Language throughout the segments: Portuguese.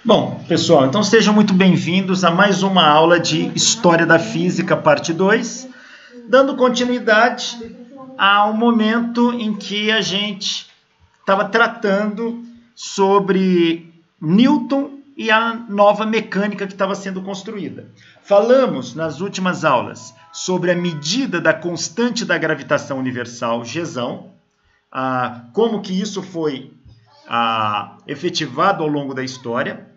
Bom, pessoal, então sejam muito bem-vindos a mais uma aula de História da Física, parte 2, dando continuidade ao momento em que a gente estava tratando sobre Newton e a nova mecânica que estava sendo construída. Falamos nas últimas aulas sobre a medida da constante da gravitação universal, Gzão, como que isso foi efetivado ao longo da história.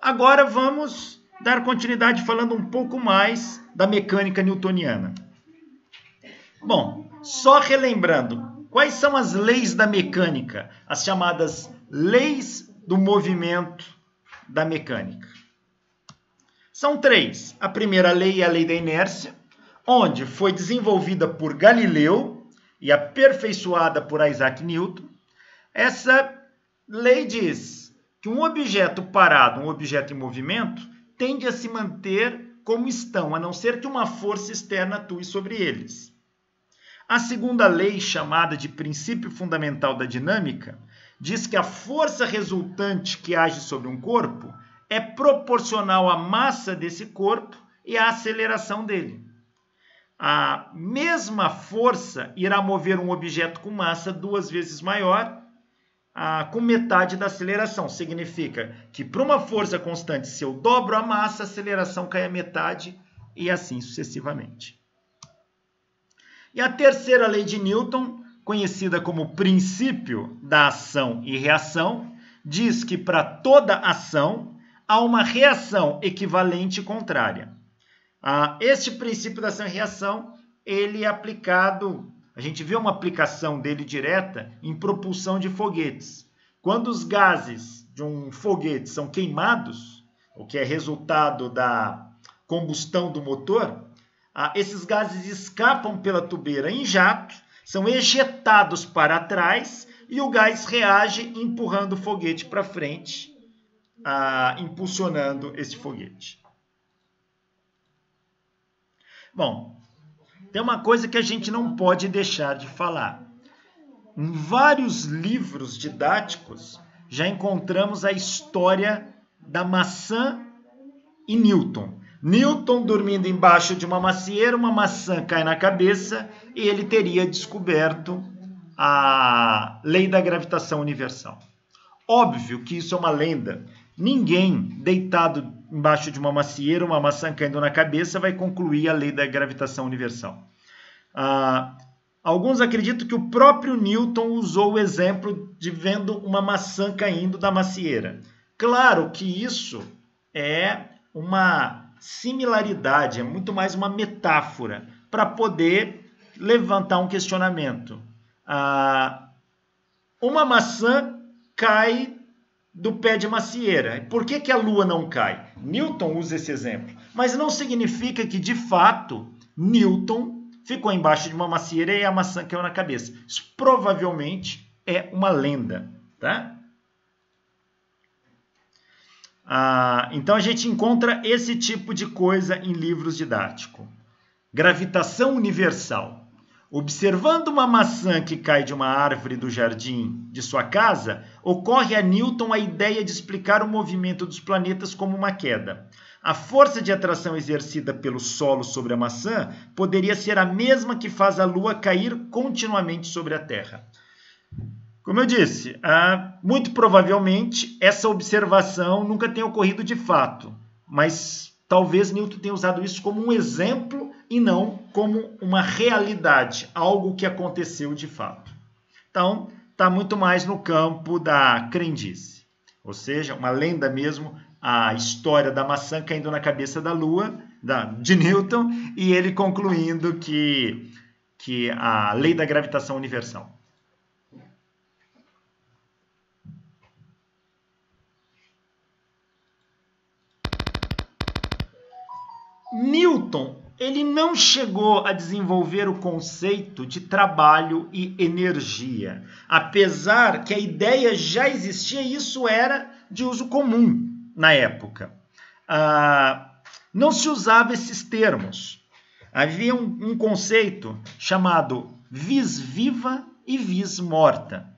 Agora vamos dar continuidade falando um pouco mais da mecânica newtoniana. Bom, só relembrando, quais são as leis da mecânica, as chamadas leis do movimento da mecânica? São três. A primeira lei é a lei da inércia, onde foi desenvolvida por Galileu e aperfeiçoada por Isaac Newton. Essa lei diz que um objeto parado, um objeto em movimento, tende a se manter como estão, a não ser que uma força externa atue sobre eles. A segunda lei, chamada de princípio fundamental da dinâmica, diz que a força resultante que age sobre um corpo é proporcional à massa desse corpo e à aceleração dele. A mesma força irá mover um objeto com massa 2 vezes maior, com metade da aceleração. Significa que para uma força constante, se eu dobro a massa, a aceleração cai a metade e assim sucessivamente. E a terceira lei de Newton, conhecida como princípio da ação e reação, diz que para toda ação há uma reação equivalente e contrária. Este princípio da ação e reação, ele é aplicado. A gente vê uma aplicação dele direta em propulsão de foguetes. Quando os gases de um foguete são queimados, o que é resultado da combustão do motor, esses gases escapam pela tubeira em jato, são ejetados para trás e o gás reage empurrando o foguete para frente, impulsionando esse foguete. Bom, tem uma coisa que a gente não pode deixar de falar. Em vários livros didáticos, já encontramos a história da maçã e Newton. Newton dormindo embaixo de uma macieira, uma maçã cai na cabeça e ele teria descoberto a lei da gravitação universal. Óbvio que isso é uma lenda. Ninguém deitado embaixo de uma macieira, uma maçã caindo na cabeça, vai concluir a lei da gravitação universal. Alguns acreditam que o próprio Newton usou o exemplo de vendo uma maçã caindo da macieira. Claro que isso é uma similaridade, é muito mais uma metáfora para poder levantar um questionamento. Uma maçã cai do pé de macieira. Por que a Lua não cai? Newton usa esse exemplo. Mas não significa que, de fato, Newton ficou embaixo de uma macieira e a maçã caiu na cabeça. Isso provavelmente é uma lenda. Tá? Então a gente encontra esse tipo de coisa em livros didáticos. Gravitação universal. Observando uma maçã que cai de uma árvore do jardim de sua casa, ocorre a Newton a ideia de explicar o movimento dos planetas como uma queda. A força de atração exercida pelo solo sobre a maçã poderia ser a mesma que faz a Lua cair continuamente sobre a Terra. Como eu disse, muito provavelmente essa observação nunca tenha ocorrido de fato, mas talvez Newton tenha usado isso como um exemplo e não como uma realidade, algo que aconteceu de fato. Então, está muito mais no campo da crendice, ou seja, uma lenda mesmo, a história da maçã caindo na cabeça da Lua, de Newton, e ele concluindo que a lei da gravitação universal. Newton, ele não chegou a desenvolver o conceito de trabalho e energia, apesar que a ideia já existia e isso era de uso comum na época. Não se usava esses termos. Havia um conceito chamado vis viva e vis morta.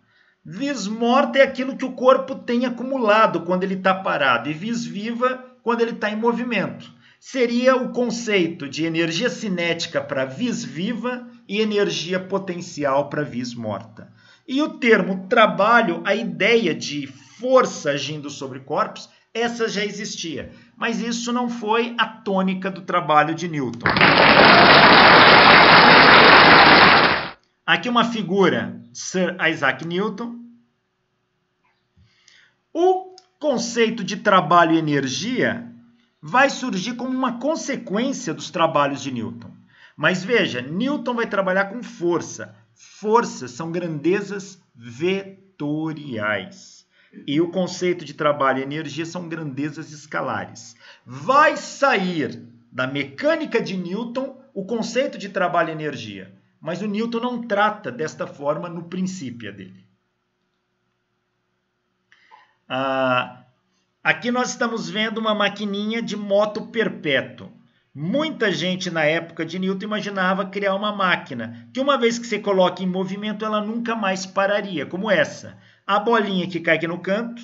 Vis morta é aquilo que o corpo tem acumulado quando ele está parado, e vis viva quando ele está em movimento. Seria o conceito de energia cinética para vis viva e energia potencial para vis morta. E o termo trabalho, a ideia de força agindo sobre corpos, essa já existia. Mas isso não foi a tônica do trabalho de Newton. Aqui uma figura de Sir Isaac Newton. O conceito de trabalho e energia vai surgir como uma consequência dos trabalhos de Newton. Mas veja, Newton vai trabalhar com força. Forças são grandezas vetoriais. E o conceito de trabalho e energia são grandezas escalares. Vai sair da mecânica de Newton o conceito de trabalho e energia. Mas o Newton não trata desta forma no princípio dele. Aqui nós estamos vendo uma maquininha de moto perpétuo. Muita gente na época de Newton imaginava criar uma máquina que uma vez que você coloca em movimento ela nunca mais pararia, como essa. A bolinha que cai aqui no canto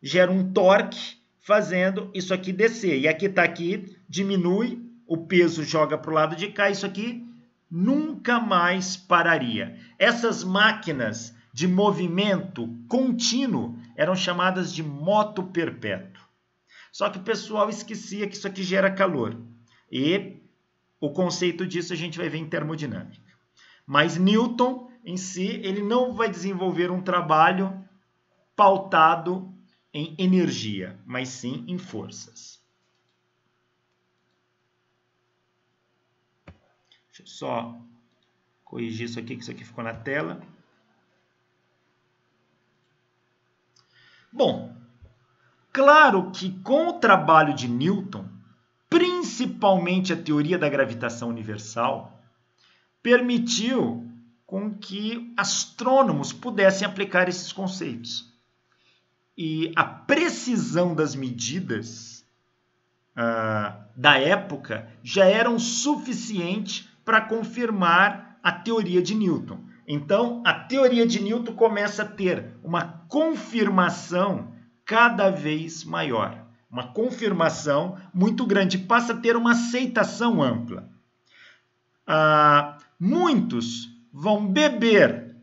gera um torque fazendo isso aqui descer. E aqui está aqui, diminui, o peso joga para o lado de cá, isso aqui nunca mais pararia. Essas máquinas de movimento contínuo eram chamadas de moto perpétuo. Só que o pessoal esquecia que isso aqui gera calor. E o conceito disso a gente vai ver em termodinâmica. Mas Newton, em si, ele não vai desenvolver um trabalho pautado em energia, mas sim em forças. Deixa eu só corrigir isso aqui, que isso aqui ficou na tela. Bom, claro que com o trabalho de Newton, principalmente a teoria da gravitação universal, permitiu com que astrônomos pudessem aplicar esses conceitos. E a precisão das medidas da época já eram suficiente para confirmar a teoria de Newton. Então, a teoria de Newton começa a ter uma confirmação cada vez maior. Uma confirmação muito grande, passa a ter uma aceitação ampla. Muitos vão beber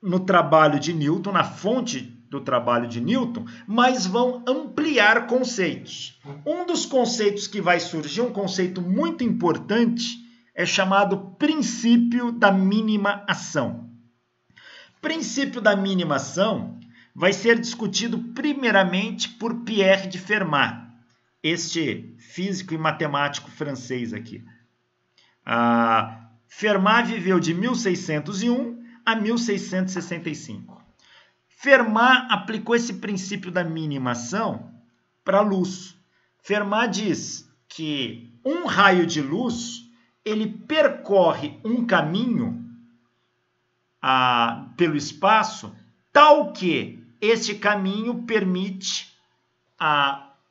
no trabalho de Newton, na fonte do trabalho de Newton, mas vão ampliar conceitos. Um dos conceitos que vai surgir, um conceito muito importante, é chamado princípio da mínima ação. Princípio da mínima ação vai ser discutido primeiramente por Pierre de Fermat, este físico e matemático francês aqui. Fermat viveu de 1601 a 1665. Fermat aplicou esse princípio da mínima ação para a luz. Fermat diz que um raio de luz ele percorre um caminho pelo espaço tal que este caminho permite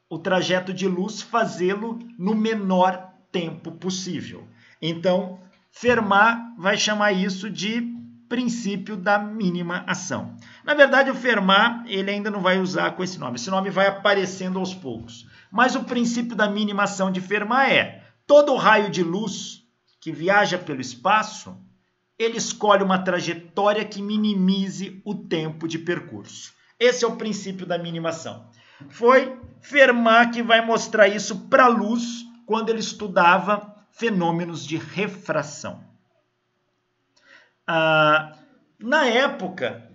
o trajeto de luz fazê-lo no menor tempo possível. Então, Fermat vai chamar isso de princípio da mínima ação. Na verdade, o Fermat ele ainda não vai usar com esse nome. Esse nome vai aparecendo aos poucos. Mas o princípio da mínima ação de Fermat é todo raio de luz que viaja pelo espaço, ele escolhe uma trajetória que minimize o tempo de percurso. Esse é o princípio da mínima ação. Foi Fermat que vai mostrar isso para a luz quando ele estudava fenômenos de refração. Na época,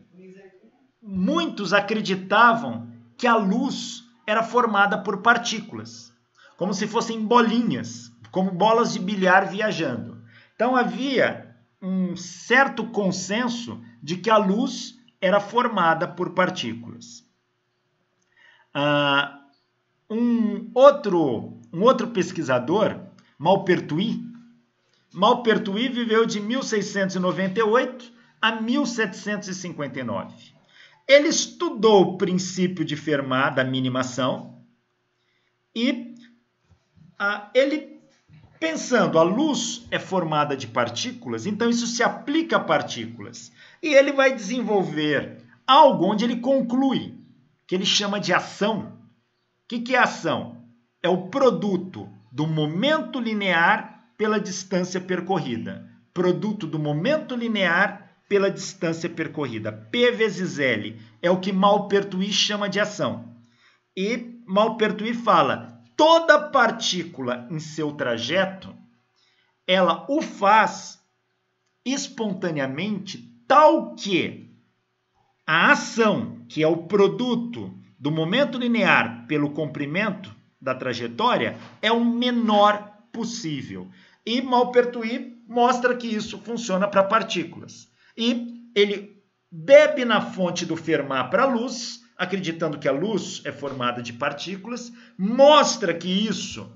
muitos acreditavam que a luz era formada por partículas, como se fossem bolinhas, como bolas de bilhar viajando. Então havia um certo consenso de que a luz era formada por partículas. Um outro pesquisador, Maupertuis viveu de 1698 a 1759. Ele estudou o princípio de Fermat da mínima ação e ele, pensando, a luz é formada de partículas, então isso se aplica a partículas. E ele vai desenvolver algo onde ele conclui, que ele chama de ação. O que é ação? É o produto do momento linear pela distância percorrida. Produto do momento linear pela distância percorrida. P vezes L é o que Maupertuis chama de ação. E Maupertuis fala, toda partícula em seu trajeto, ela o faz espontaneamente, tal que a ação, que é o produto do momento linear pelo comprimento da trajetória, é o menor possível. E Maupertuis mostra que isso funciona para partículas. E ele bebe na fonte do Fermat para a luz, acreditando que a luz é formada de partículas, mostra que isso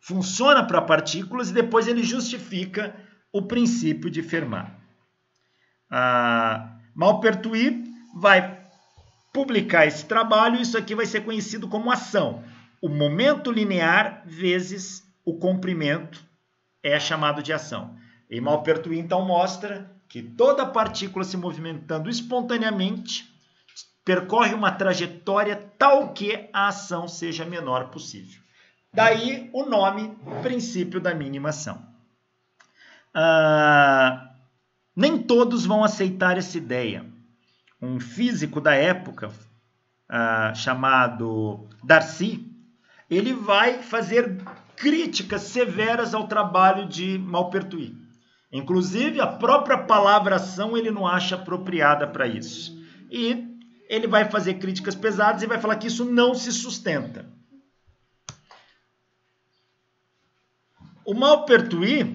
funciona para partículas e depois ele justifica o princípio de Fermat. Maupertuis vai publicar esse trabalho, isso aqui vai ser conhecido como ação. O momento linear vezes o comprimento é chamado de ação. E Maupertuis então mostra que toda partícula se movimentando espontaneamente percorre uma trajetória tal que a ação seja a menor possível. Daí o nome princípio da mínima ação. Nem todos vão aceitar essa ideia. Um físico da época, chamado Darcy, ele vai fazer críticas severas ao trabalho de Maupertuis. Inclusive, a própria palavra ação ele não acha apropriada para isso. E ele vai fazer críticas pesadas e vai falar que isso não se sustenta. O Maupertuis,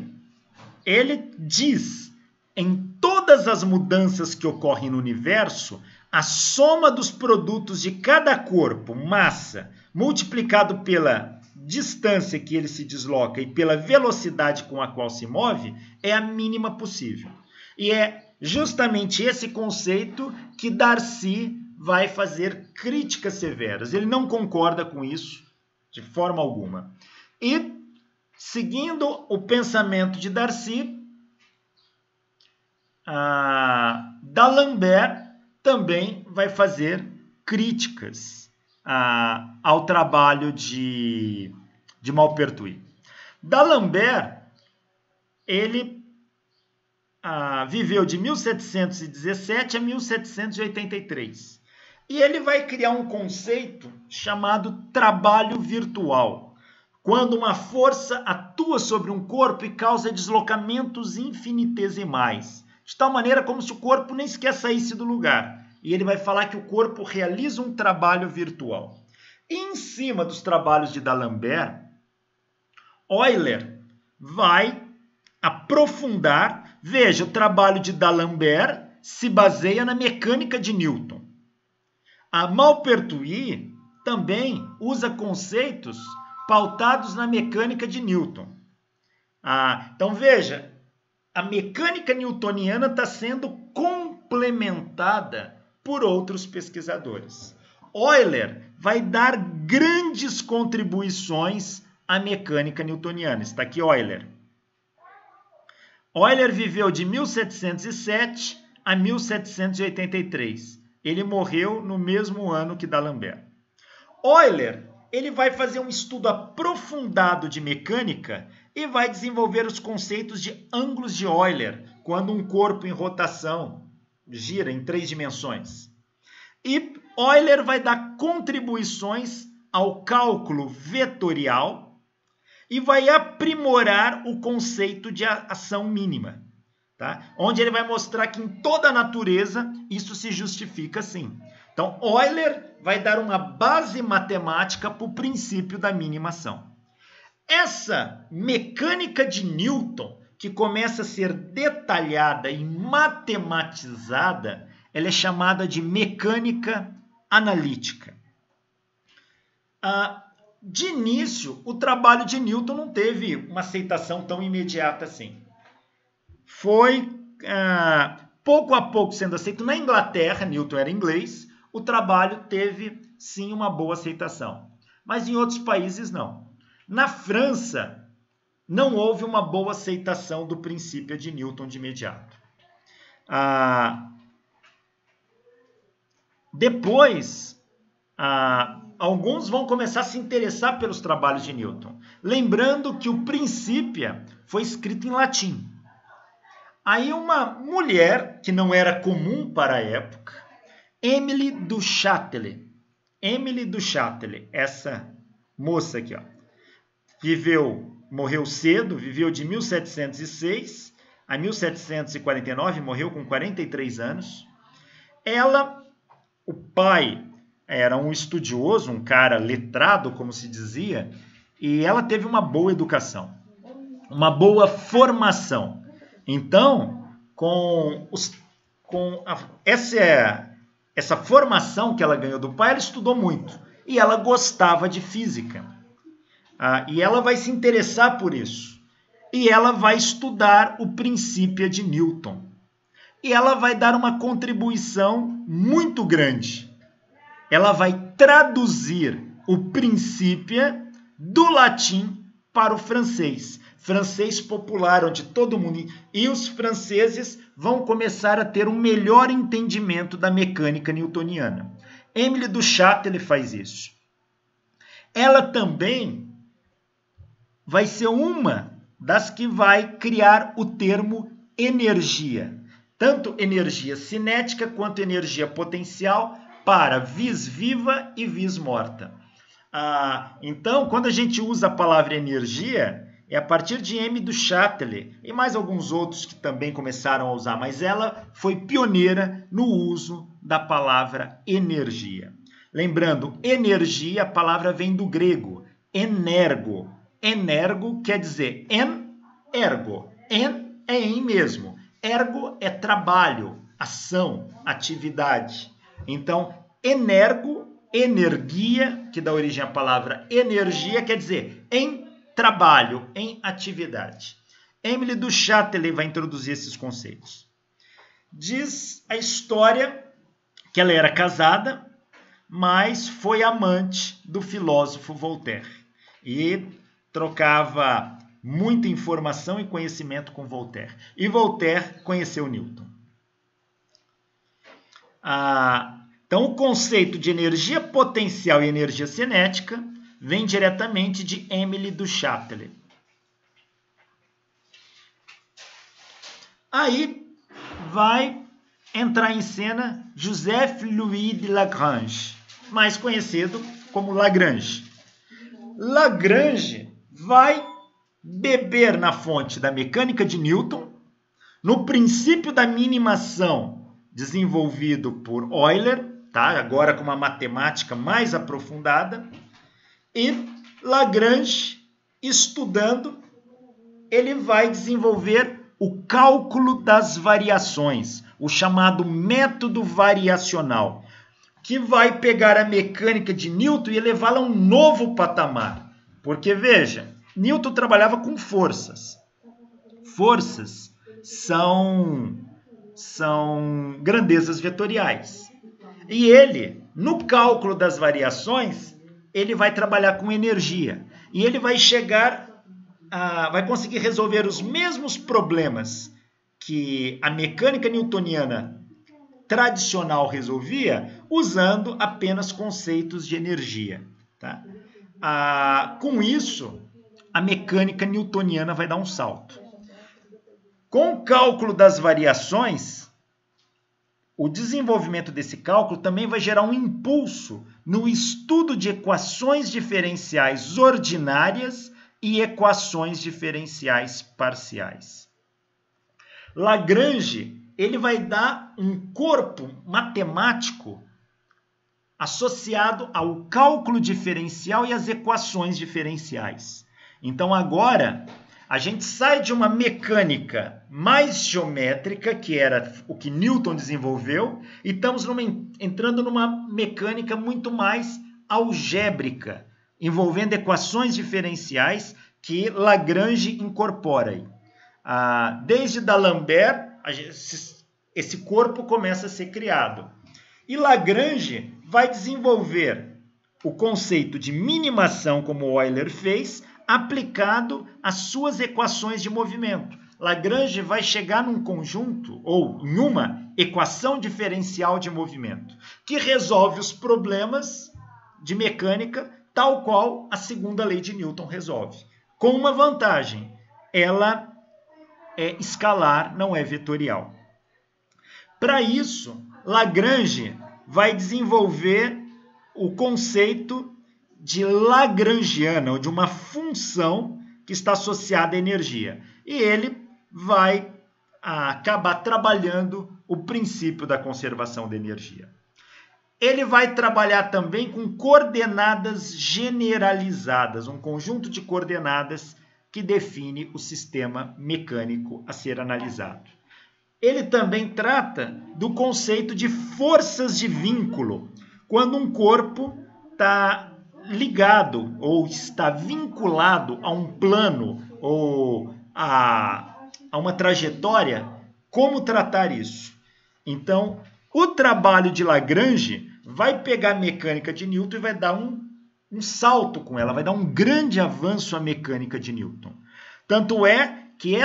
ele diz, em todas as mudanças que ocorrem no universo, a soma dos produtos de cada corpo, massa, multiplicado pela distância que ele se desloca e pela velocidade com a qual se move, é a mínima possível. E é justamente esse conceito que Darcy vai fazer críticas severas. Ele não concorda com isso de forma alguma. E, seguindo o pensamento de Darcy, D'Alembert também vai fazer críticas ao trabalho de Maupertuis. D'Alembert, ele viveu de 1717 a 1783. E ele vai criar um conceito chamado trabalho virtual, quando uma força atua sobre um corpo e causa deslocamentos infinitesimais, de tal maneira como se o corpo nem sequer saísse do lugar. E ele vai falar que o corpo realiza um trabalho virtual. E em cima dos trabalhos de D'Alembert, Euler vai aprofundar. Veja, o trabalho de D'Alembert se baseia na mecânica de Newton. A Maupertuis também usa conceitos pautados na mecânica de Newton. Então veja, a mecânica newtoniana está sendo complementada por outros pesquisadores. Euler vai dar grandes contribuições à mecânica newtoniana. Está aqui Euler. Euler viveu de 1707 a 1783. Ele morreu no mesmo ano que D'Alembert. Euler, ele vai fazer um estudo aprofundado de mecânica e vai desenvolver os conceitos de ângulos de Euler, quando um corpo em rotação gira em 3 dimensões. E Euler vai dar contribuições ao cálculo vetorial e vai aprimorar o conceito de ação mínima, tá? Onde ele vai mostrar que em toda a natureza isso se justifica assim. Então, Euler vai dar uma base matemática para o princípio da mínima ação. Essa mecânica de Newton, que começa a ser detalhada e matematizada, ela é chamada de mecânica analítica. De início, o trabalho de Newton não teve uma aceitação tão imediata assim. Foi pouco a pouco sendo aceito. Na Inglaterra, Newton era inglês, o trabalho teve sim uma boa aceitação. Mas em outros países não. Na França, não houve uma boa aceitação do princípio de Newton de imediato. Depois, alguns vão começar a se interessar pelos trabalhos de Newton. Lembrando que o Principia foi escrito em latim. Aí uma mulher, que não era comum para a época, Émile du Châtelet, essa moça aqui, ó, morreu cedo, viveu de 1706 a 1749, morreu com 43 anos. O pai era um estudioso, um cara letrado, como se dizia, e ela teve uma boa educação, uma boa formação. Então, essa formação que ela ganhou do pai, ela estudou muito. E ela gostava de física. E ela vai se interessar por isso. E ela vai estudar o Principia de Newton. E ela vai dar uma contribuição muito grande. Ela vai traduzir o Principia do latim para o francês. Francês popular, onde todo mundo... E os franceses vão começar a ter um melhor entendimento da mecânica newtoniana. Émile du Châtelet faz isso. Ela também vai ser uma das que vai criar o termo energia. Tanto energia cinética quanto energia potencial para vis viva e vis morta. Então, quando a gente usa a palavra energia, é a partir de Émile du Châtelet e mais alguns outros que também começaram a usar, mas ela foi pioneira no uso da palavra energia. Lembrando, energia, a palavra vem do grego, energo. Energo quer dizer ergo. En é em mesmo. Ergo é trabalho, ação, atividade. Então, energo, energia, que dá origem à palavra energia, quer dizer em trabalho, em atividade. Émile du Châtelet vai introduzir esses conceitos. Diz a história que ela era casada, mas foi amante do filósofo Voltaire. E trocava muita informação e conhecimento com Voltaire. E Voltaire conheceu Newton. Então, o conceito de energia potencial e energia cinética vem diretamente de Émile du Châtelet. Aí vai entrar em cena Joseph-Louis de Lagrange, mais conhecido como Lagrange. Lagrange vai beber na fonte da mecânica de Newton, no princípio da minimação desenvolvido por Euler, tá? Agora com uma matemática mais aprofundada, e Lagrange, estudando, ele vai desenvolver o cálculo das variações, o chamado método variacional, que vai pegar a mecânica de Newton e elevá-la a um novo patamar. Porque, veja, Newton trabalhava com forças. Forças são grandezas vetoriais. E ele, no cálculo das variações, ele vai trabalhar com energia. E ele vai vai conseguir resolver os mesmos problemas que a mecânica newtoniana tradicional resolvia, usando apenas conceitos de energia. Tá? Com isso, a mecânica newtoniana vai dar um salto. Com o cálculo das variações, o desenvolvimento desse cálculo também vai gerar um impulso no estudo de equações diferenciais ordinárias e equações diferenciais parciais. Lagrange, ele vai dar um corpo matemático associado ao cálculo diferencial e às equações diferenciais. Então agora a gente sai de uma mecânica mais geométrica, que era o que Newton desenvolveu, e estamos entrando numa mecânica muito mais algébrica, envolvendo equações diferenciais que Lagrange incorpora aí. Desde D'Alembert, esse corpo começa a ser criado. E Lagrange vai desenvolver o conceito de minimação, como Euler fez, aplicado às suas equações de movimento. Lagrange vai chegar num conjunto ou em uma equação diferencial de movimento que resolve os problemas de mecânica tal qual a segunda lei de Newton resolve. Com uma vantagem, ela é escalar, não é vetorial. Para isso, Lagrange vai desenvolver o conceito de lagrangiana, ou de uma função que está associada à energia. E ele vai acabar trabalhando o princípio da conservação da energia. Ele vai trabalhar também com coordenadas generalizadas, um conjunto de coordenadas que define o sistema mecânico a ser analisado. Ele também trata do conceito de forças de vínculo, quando um corpo está ligado ou está vinculado a um plano ou a uma trajetória, como tratar isso? Então, o trabalho de Lagrange vai pegar a mecânica de Newton e vai dar um salto com ela, vai dar um grande avanço à mecânica de Newton. Tanto é que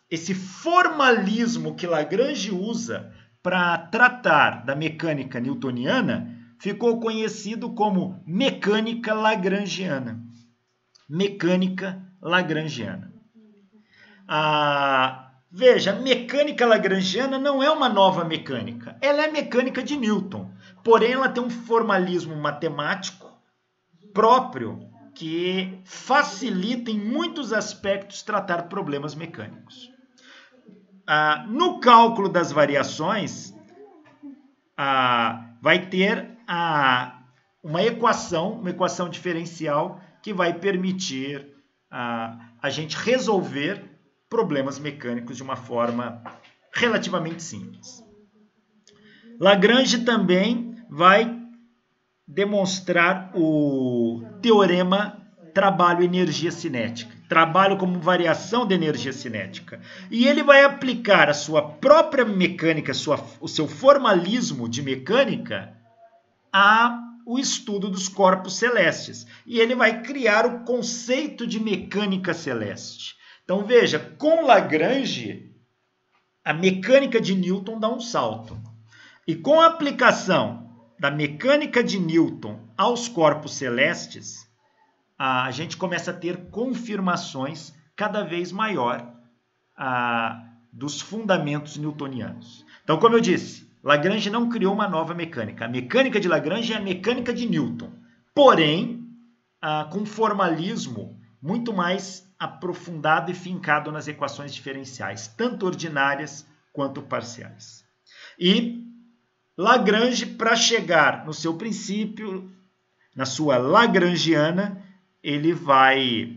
esse formalismo que Lagrange usa para tratar da mecânica newtoniana ficou conhecido como mecânica lagrangiana. Mecânica lagrangiana. Veja, mecânica lagrangiana não é uma nova mecânica. Ela é mecânica de Newton. Porém, ela tem um formalismo matemático próprio que facilita em muitos aspectos tratar problemas mecânicos. No cálculo das variações, vai ter uma equação diferencial que vai permitir a gente resolver problemas mecânicos de uma forma relativamente simples. Lagrange também vai demonstrar o teorema trabalho-energia cinética. Trabalho como variação da energia cinética. E ele vai aplicar a sua própria mecânica, o seu formalismo de mecânica ao estudo dos corpos celestes. E ele vai criar o conceito de mecânica celeste. Então veja, com Lagrange, a mecânica de Newton dá um salto. E com a aplicação da mecânica de Newton aos corpos celestes, a gente começa a ter confirmações cada vez maior dos fundamentos newtonianos. Então, como eu disse, Lagrange não criou uma nova mecânica. A mecânica de Lagrange é a mecânica de Newton, porém, com formalismo muito mais aprofundado e fincado nas equações diferenciais, tanto ordinárias quanto parciais. E Lagrange, para chegar no seu princípio, na sua lagrangiana, ele vai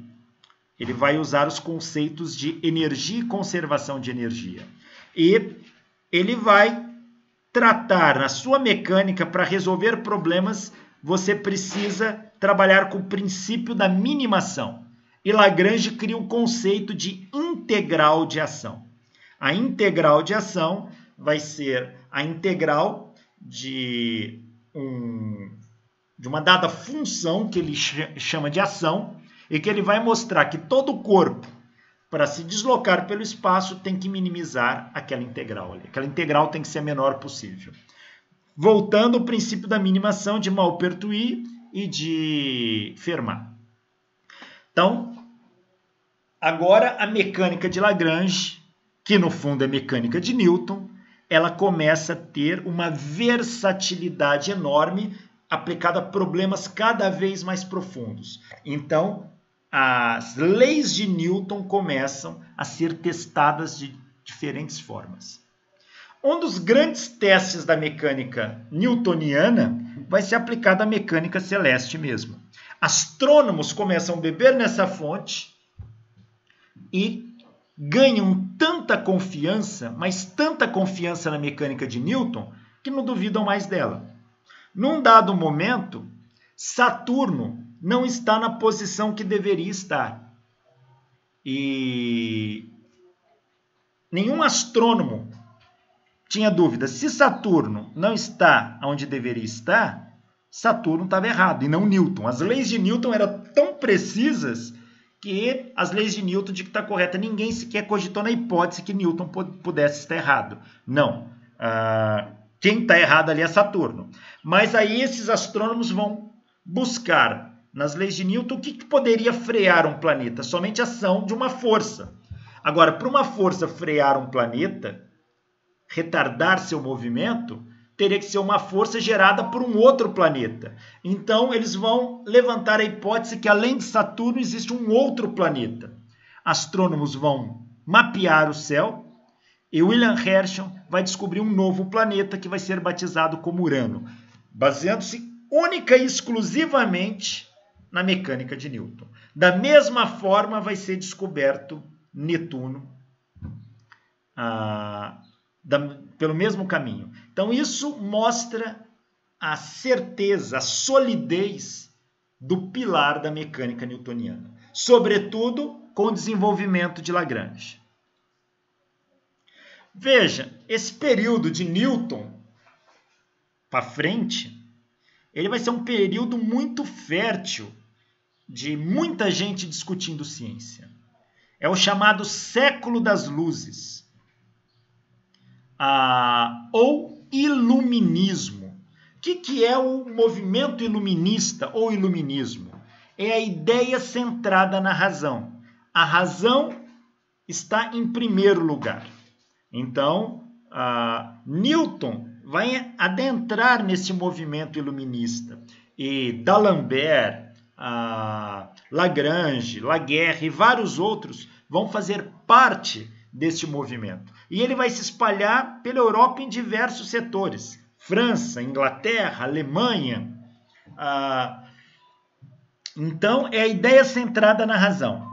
usar os conceitos de energia e conservação de energia. E ele vai tratar na sua mecânica, para resolver problemas, você precisa trabalhar com o princípio da minimação. E Lagrange cria o conceito de integral de ação. A integral de ação vai ser a integral de uma dada função que ele chama de ação e que ele vai mostrar que todo corpo, para se deslocar pelo espaço, tem que minimizar aquela integral. Aquela integral tem que ser a menor possível. Voltando ao princípio da minimação de Maupertuis e de Fermat. Então, agora a mecânica de Lagrange, que no fundo é mecânica de Newton, ela começa a ter uma versatilidade enorme aplicada a problemas cada vez mais profundos. Então, as leis de Newton começam a ser testadas de diferentes formas. Um dos grandes testes da mecânica newtoniana vai ser aplicado à mecânica celeste mesmo. Astrônomos começam a beber nessa fonte e ganham tanta confiança, mas tanta confiança na mecânica de Newton, que não duvidam mais dela. Num dado momento, Saturno não está na posição que deveria estar. E nenhum astrônomo tinha dúvida. Se Saturno não está onde deveria estar, Saturno estava errado, e não Newton. As leis de Newton eram tão precisas que as leis de Newton de que está correta. Ninguém sequer cogitou na hipótese que Newton pudesse estar errado. Não. Quem está errado ali é Saturno. Mas aí esses astrônomos vão buscar nas leis de Newton o que poderia frear um planeta. Somente a ação de uma força. Agora, para uma força frear um planeta, retardar seu movimento, teria que ser uma força gerada por um outro planeta. Então, eles vão levantar a hipótese que, além de Saturno, existe um outro planeta. Astrônomos vão mapear o céu e William Herschel vai descobrir um novo planeta que vai ser batizado como Urano, baseando-se única e exclusivamente na mecânica de Newton. Da mesma forma, vai ser descoberto Netuno, pelo mesmo caminho. Então, isso mostra a certeza, a solidez do pilar da mecânica newtoniana, sobretudo com o desenvolvimento de Lagrange. Veja, esse período de Newton para frente, ele vai ser um período muito fértil de muita gente discutindo ciência. É o chamado século das luzes, ou iluminismo. O que é o movimento iluminista ou iluminismo? É a ideia centrada na razão. A razão está em primeiro lugar. Então, Newton vai adentrar nesse movimento iluminista. E D'Alembert, Lagrange, Laguerre e vários outros vão fazer parte deste movimento. E ele vai se espalhar pela Europa em diversos setores. França, Inglaterra, Alemanha. Então, é a ideia centrada na razão.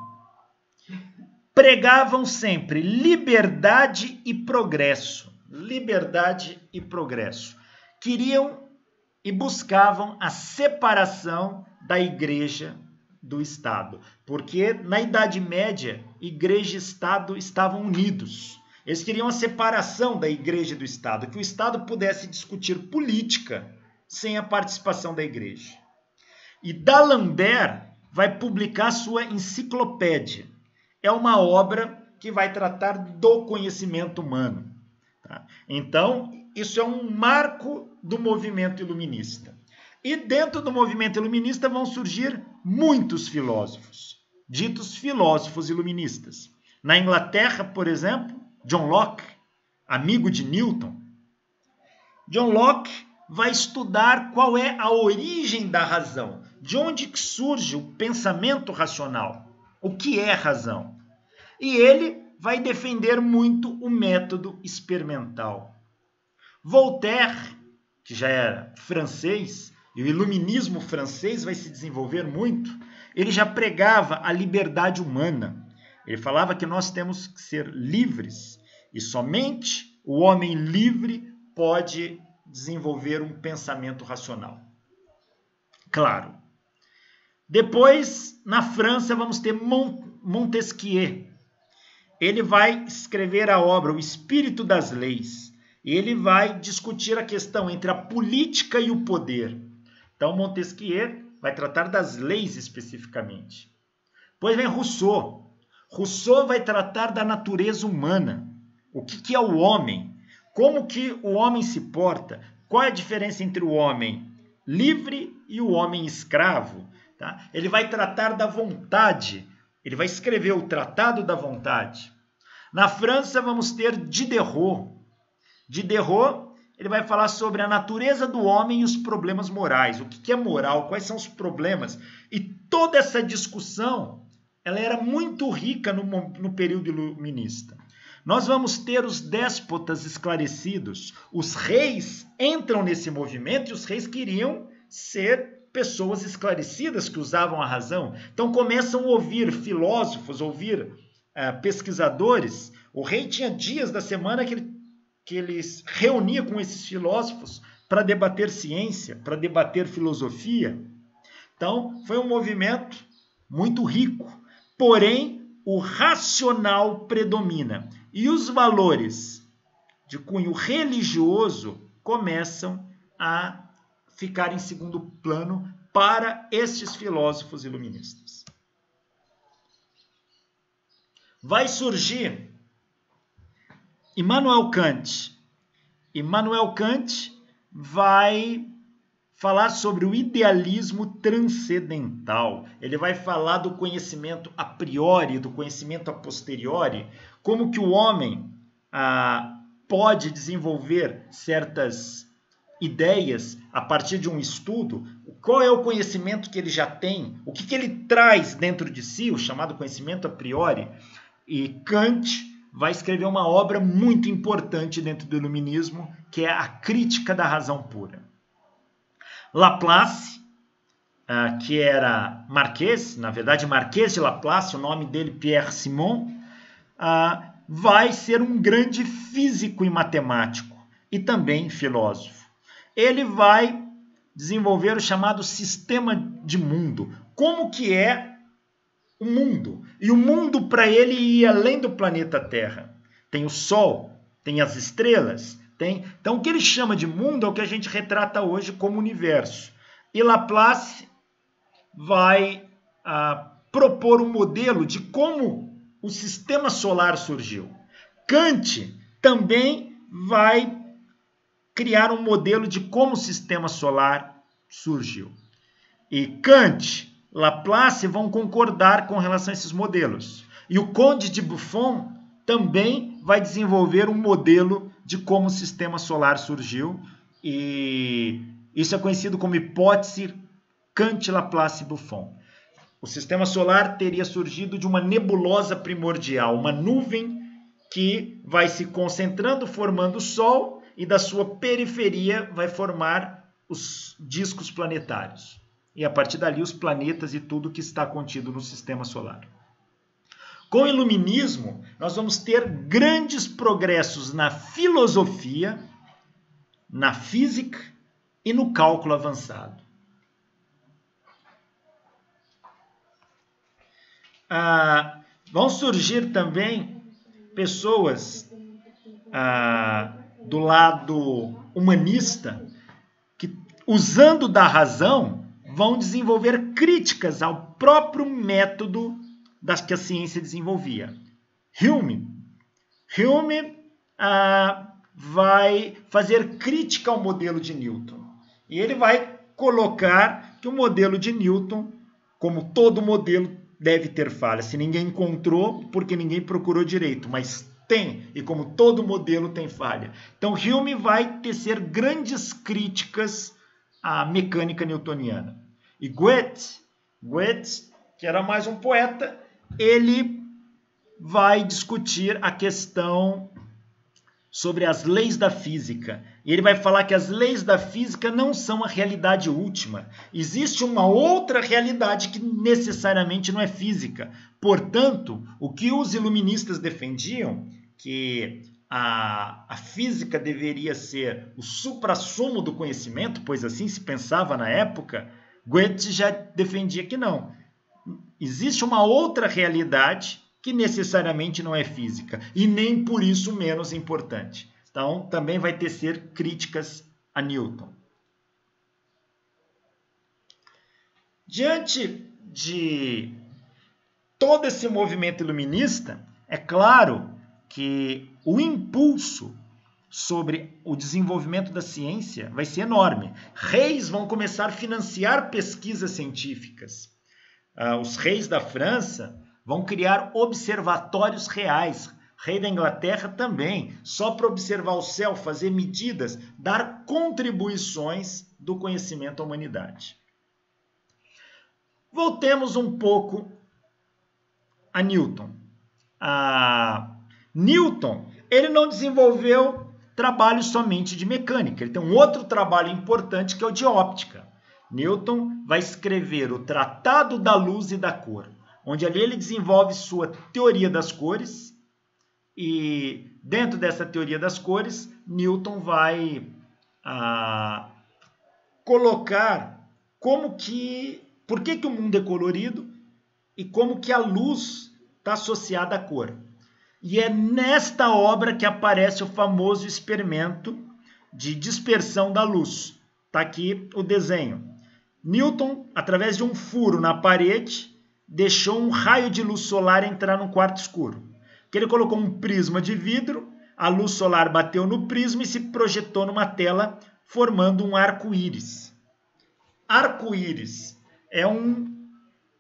Pregavam sempre liberdade e progresso. Liberdade e progresso. Queriam e buscavam a separação da igreja do Estado. Porque na Idade Média, igreja e Estado estavam unidos. Eles queriam a separação da igreja e do Estado, que o Estado pudesse discutir política sem a participação da igreja. E D'Alembert vai publicar sua enciclopédia. É uma obra que vai tratar do conhecimento humano. Tá? Então, isso é um marco do movimento iluminista. E dentro do movimento iluminista vão surgir muitos filósofos, ditos filósofos iluministas. Na Inglaterra, por exemplo, John Locke, amigo de Newton. John Locke vai estudar qual é a origem da razão, de onde que surge o pensamento racional, o que é razão. E ele vai defender muito o método experimental. Voltaire, que já era francês, e o iluminismo francês vai se desenvolver muito, ele já pregava a liberdade humana. Ele falava que nós temos que ser livres e somente o homem livre pode desenvolver um pensamento racional. Claro. Depois, na França, vamos ter Montesquieu. Ele vai escrever a obra O Espírito das Leis. E ele vai discutir a questão entre a política e o poder. Então, Montesquieu vai tratar das leis especificamente. Depois vem Rousseau. Rousseau vai tratar da natureza humana. O que é o homem? Como que o homem se porta? Qual é a diferença entre o homem livre e o homem escravo? Tá? Ele vai tratar da vontade. Ele vai escrever o Tratado da Vontade. Na França, vamos ter Diderot. Diderot, ele vai falar sobre a natureza do homem e os problemas morais. O que é moral? Quais são os problemas? E toda essa discussão, ela era muito rica no período iluminista. Nós vamos ter os déspotas esclarecidos. Os reis entram nesse movimento e os reis queriam ser pessoas esclarecidas que usavam a razão. Então começam a ouvir filósofos, ouvir pesquisadores. O rei tinha dias da semana que ele reunia com esses filósofos para debater ciência, para debater filosofia. Então foi um movimento muito rico. Porém, o racional predomina. E os valores de cunho religioso começam a ficar em segundo plano para estes filósofos iluministas. vai surgir Immanuel Kant. Immanuel Kant vai falar sobre o idealismo transcendental. Ele vai falar do conhecimento a priori, do conhecimento a posteriori, como que o homem pode desenvolver certas ideias a partir de um estudo, qual é o conhecimento que ele já tem, o que ele traz dentro de si, o chamado conhecimento a priori. E Kant vai escrever uma obra muito importante dentro do iluminismo, que é a Crítica da Razão Pura. Laplace, que era Marquês, na verdade Marquês de Laplace, o nome dele Pierre Simon, vai ser um grande físico e matemático e também filósofo. Ele vai desenvolver o chamado sistema de mundo. Como que é o mundo? E o mundo para ele ia além do planeta Terra. Tem o Sol, tem as estrelas, tem... Então o que ele chama de mundo é o que a gente retrata hoje como universo. E Laplace vai propor um modelo de como o sistema solar surgiu. Kant também vai criar um modelo de como o sistema solar surgiu. E Kant, Laplace vão concordar com relação a esses modelos. E o Conde de Buffon também vai desenvolver um modelo de como o sistema solar surgiu. E isso é conhecido como hipótese Kant-Laplace-Buffon. O sistema solar teria surgido de uma nebulosa primordial, uma nuvem que vai se concentrando, formando o Sol, e da sua periferia vai formar os discos planetários. E a partir dali os planetas e tudo que está contido no sistema solar. Com o iluminismo, nós vamos ter grandes progressos na filosofia, na física e no cálculo avançado. Vão surgir também pessoas do lado humanista que, usando da razão, vão desenvolver críticas ao próprio método que a ciência desenvolvia. Hume vai fazer crítica ao modelo de Newton. E ele vai colocar que o modelo de Newton, como todo modelo, deve ter falha. Se ninguém encontrou, porque ninguém procurou direito, mas tem, e como todo modelo tem falha. Então Hume vai tecer grandes críticas à mecânica newtoniana. E Goethe, que era mais um poeta, ele vai discutir a questão sobre as leis da física. E ele vai falar que as leis da física não são a realidade última. Existe uma outra realidade que necessariamente não é física. Portanto, o que os iluministas defendiam, que a física deveria ser o suprassumo do conhecimento, pois assim se pensava na época, Goethe já defendia que não. Existe uma outra realidade que necessariamente não é física e nem por isso menos importante. Então, também vai tecer críticas a Newton. Diante de todo esse movimento iluminista, é claro que o impulso sobre o desenvolvimento da ciência vai ser enorme. Reis vão começar a financiar pesquisas científicas. Os reis da França vão criar observatórios reais. Rei da Inglaterra também, só para observar o céu, fazer medidas, dar contribuições do conhecimento à humanidade. Voltemos um pouco a Newton. Newton, ele não desenvolveu trabalho somente de mecânica, ele tem um outro trabalho importante que é o de óptica. Newton vai escrever o Tratado da Luz e da Cor, onde ali ele desenvolve sua teoria das cores, e dentro dessa teoria das cores, Newton vai colocar por que o mundo é colorido e como que a luz está associada à cor. E é nesta obra que aparece o famoso experimento de dispersão da luz. Está aqui o desenho. Newton, através de um furo na parede, deixou um raio de luz solar entrar no quarto escuro. Que ele colocou um prisma de vidro, a luz solar bateu no prisma e se projetou numa tela, formando um arco-íris. Arco-íris é um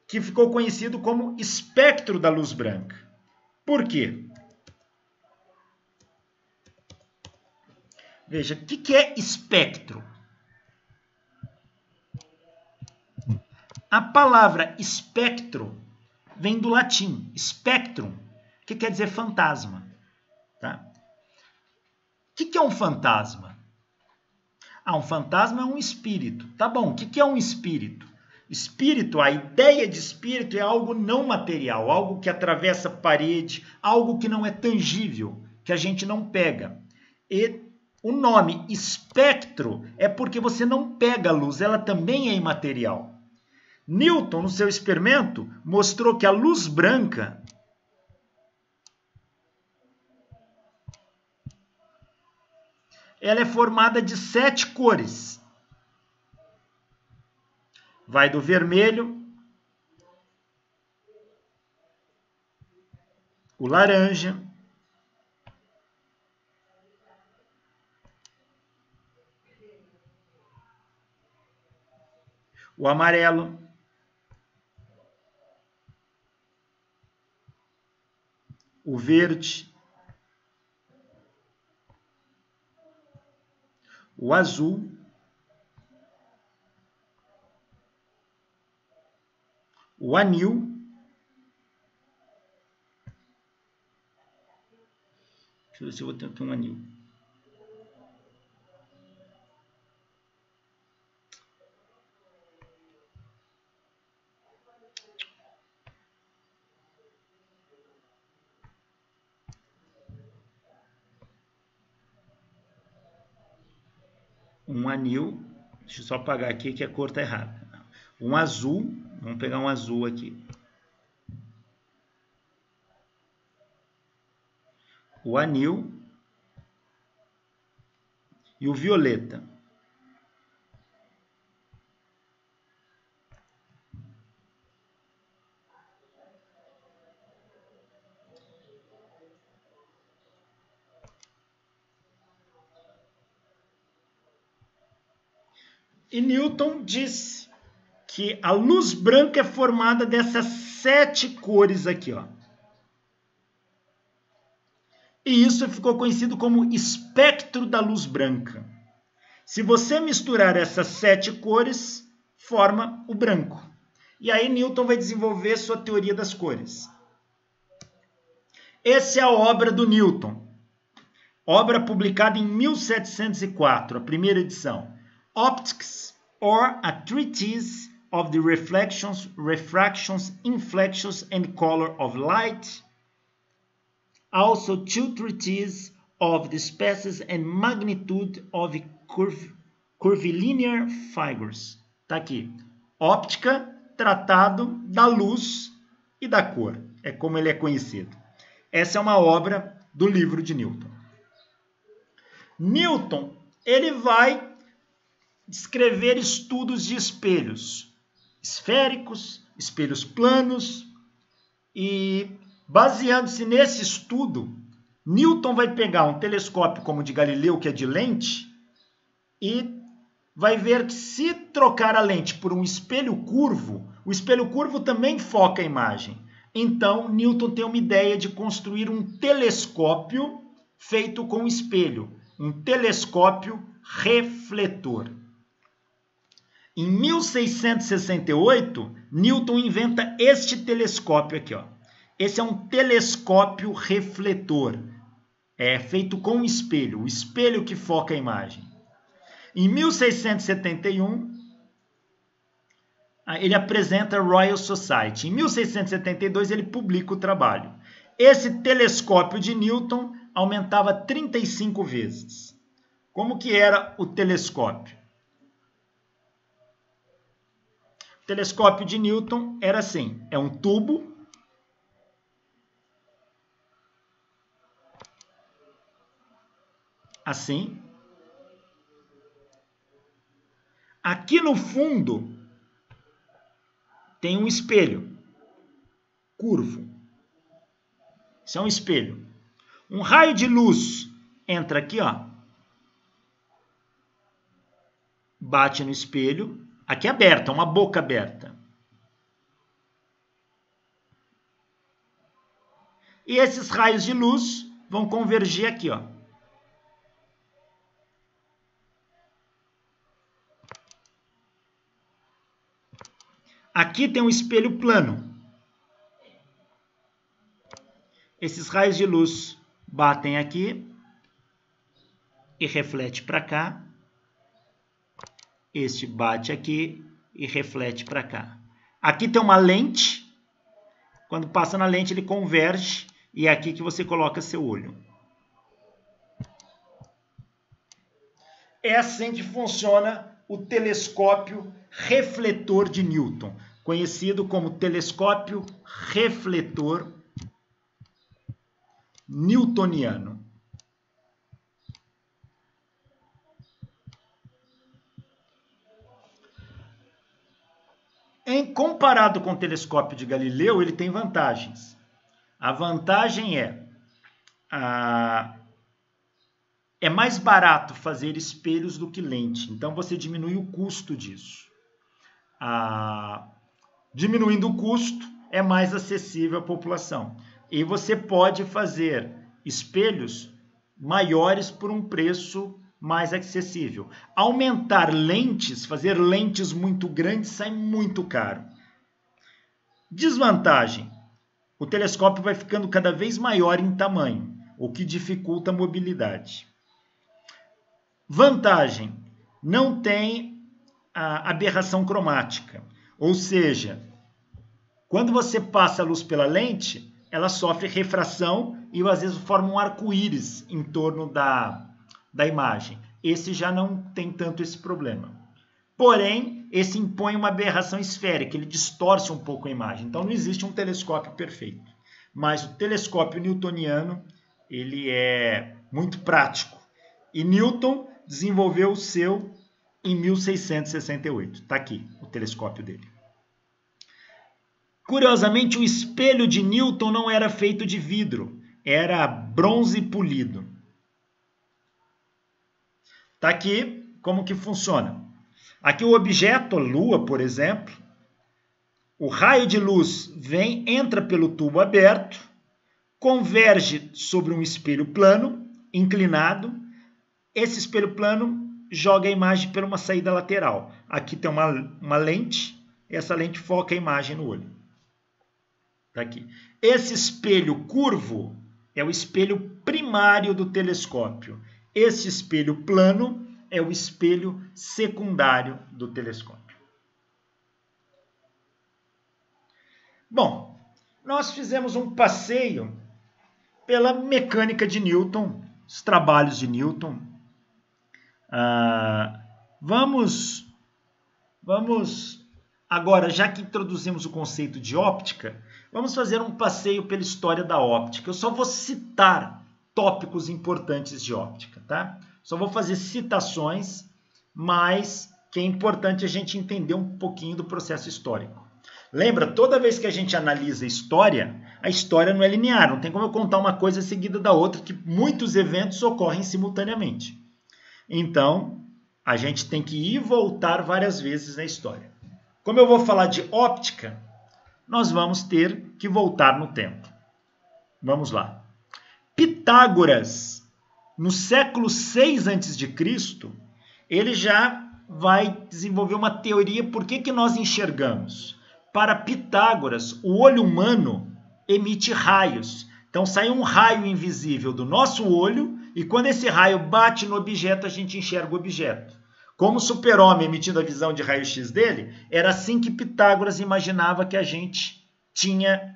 que ficou conhecido como espectro da luz branca. Por quê? Veja, o que é espectro? A palavra espectro vem do latim, spectrum, que quer dizer fantasma. Tá? O que é um fantasma? Um fantasma é um espírito. Tá bom, o que é um espírito? Espírito, a ideia de espírito é algo não material, algo que atravessa a parede, algo que não é tangível, que a gente não pega. E o nome espectro é porque você não pega a luz, ela também é imaterial. Newton, no seu experimento, mostrou que a luz branca ela é formada de 7 cores. Vai do vermelho, o laranja, o amarelo, o verde, o azul, o anil, deixa eu ver se eu vou ter aqui um anil. Um anil, deixa eu só apagar aqui que a cor está errada. Um azul, vamos pegar um azul aqui. O anil e o violeta. E Newton disse que a luz branca é formada dessas 7 cores aqui, ó. E isso ficou conhecido como espectro da luz branca. Se você misturar essas 7 cores, forma o branco. E aí Newton vai desenvolver sua teoria das cores. Essa é a obra do Newton. Obra publicada em 1704, a primeira edição. Optics, or a Treatise of the Reflections, Refractions, Inflections and Color of Light. Also, 2 treatises of the species and magnitude of curvilinear figures. Tá aqui. Óptica, tratado da luz e da cor. É como ele é conhecido. Essa é uma obra do livro de Newton. Newton, ele vai descrever estudos de espelhos esféricos, espelhos planos, e baseando-se nesse estudo, Newton vai pegar um telescópio como o de Galileu, que é de lente, e vai ver que se trocar a lente por um espelho curvo, o espelho curvo também foca a imagem. Então, Newton tem uma ideia de construir um telescópio feito com espelho, um telescópio refletor. Em 1668, Newton inventa este telescópio aqui, ó. Esse é um telescópio refletor, é feito com espelho, o espelho que foca a imagem. Em 1671, ele apresenta a Royal Society. Em 1672, ele publica o trabalho. Esse telescópio de Newton aumentava 35 vezes. Como que era o telescópio? O telescópio de Newton era assim, é um tubo assim. Aqui no fundo tem um espelho curvo. Isso é um espelho. Um raio de luz entra aqui, ó. Bate no espelho. Aqui é aberta, uma boca aberta. E esses raios de luz vão convergir aqui, ó. Aqui tem um espelho plano. Esses raios de luz batem aqui e reflete para cá. Este bate aqui e reflete para cá. Aqui tem uma lente. Quando passa na lente, ele converge. E é aqui que você coloca seu olho. É assim que funciona o telescópio refletor de Newton, conhecido como telescópio refletor newtoniano. Comparado com o telescópio de Galileu, ele tem vantagens. A vantagem é mais barato fazer espelhos do que lente, então você diminui o custo disso. Diminuindo o custo, é mais acessível à população. E você pode fazer espelhos maiores por um preço mais acessível. Aumentar lentes, fazer lentes muito grandes, sai muito caro. Desvantagem: o telescópio vai ficando cada vez maior em tamanho, o que dificulta a mobilidade. Vantagem: não tem a aberração cromática, ou seja, quando você passa a luz pela lente, ela sofre refração e às vezes forma um arco-íris em torno da imagem. Esse já não tem tanto esse problema. Porém, esse impõe uma aberração esférica, ele distorce um pouco a imagem. Então não existe um telescópio perfeito. Mas o telescópio newtoniano, ele é muito prático. E Newton desenvolveu o seu em 1668. Está aqui o telescópio dele. Curiosamente, o espelho de Newton não era feito de vidro, era bronze polido. Está aqui como que funciona. Aqui o objeto, a Lua, por exemplo, o raio de luz entra pelo tubo aberto, converge sobre um espelho plano, inclinado. Esse espelho plano joga a imagem por uma saída lateral. Aqui tem uma lente, e essa lente foca a imagem no olho. Tá aqui. Esse espelho curvo é o espelho primário do telescópio. Esse espelho plano é o espelho secundário do telescópio. Bom, nós fizemos um passeio pela mecânica de Newton, os trabalhos de Newton. Vamos agora, já que introduzimos o conceito de óptica, vamos fazer um passeio pela história da óptica. Eu só vou citar tópicos importantes de óptica, tá? Só vou fazer citações, mas que é importante a gente entender um pouquinho do processo histórico. Lembra, toda vez que a gente analisa a história não é linear, não tem como eu contar uma coisa seguida da outra, que muitos eventos ocorrem simultaneamente. Então, a gente tem que ir e voltar várias vezes na história. Como eu vou falar de óptica, nós vamos ter que voltar no tempo. Vamos lá. Pitágoras, no século 6 a.C., ele já vai desenvolver uma teoria por que nós enxergamos. Para Pitágoras, o olho humano emite raios. Então sai um raio invisível do nosso olho e quando esse raio bate no objeto, a gente enxerga o objeto. Como o super-homem emitindo a visão de raio-x dele, era assim que Pitágoras imaginava que a gente tinha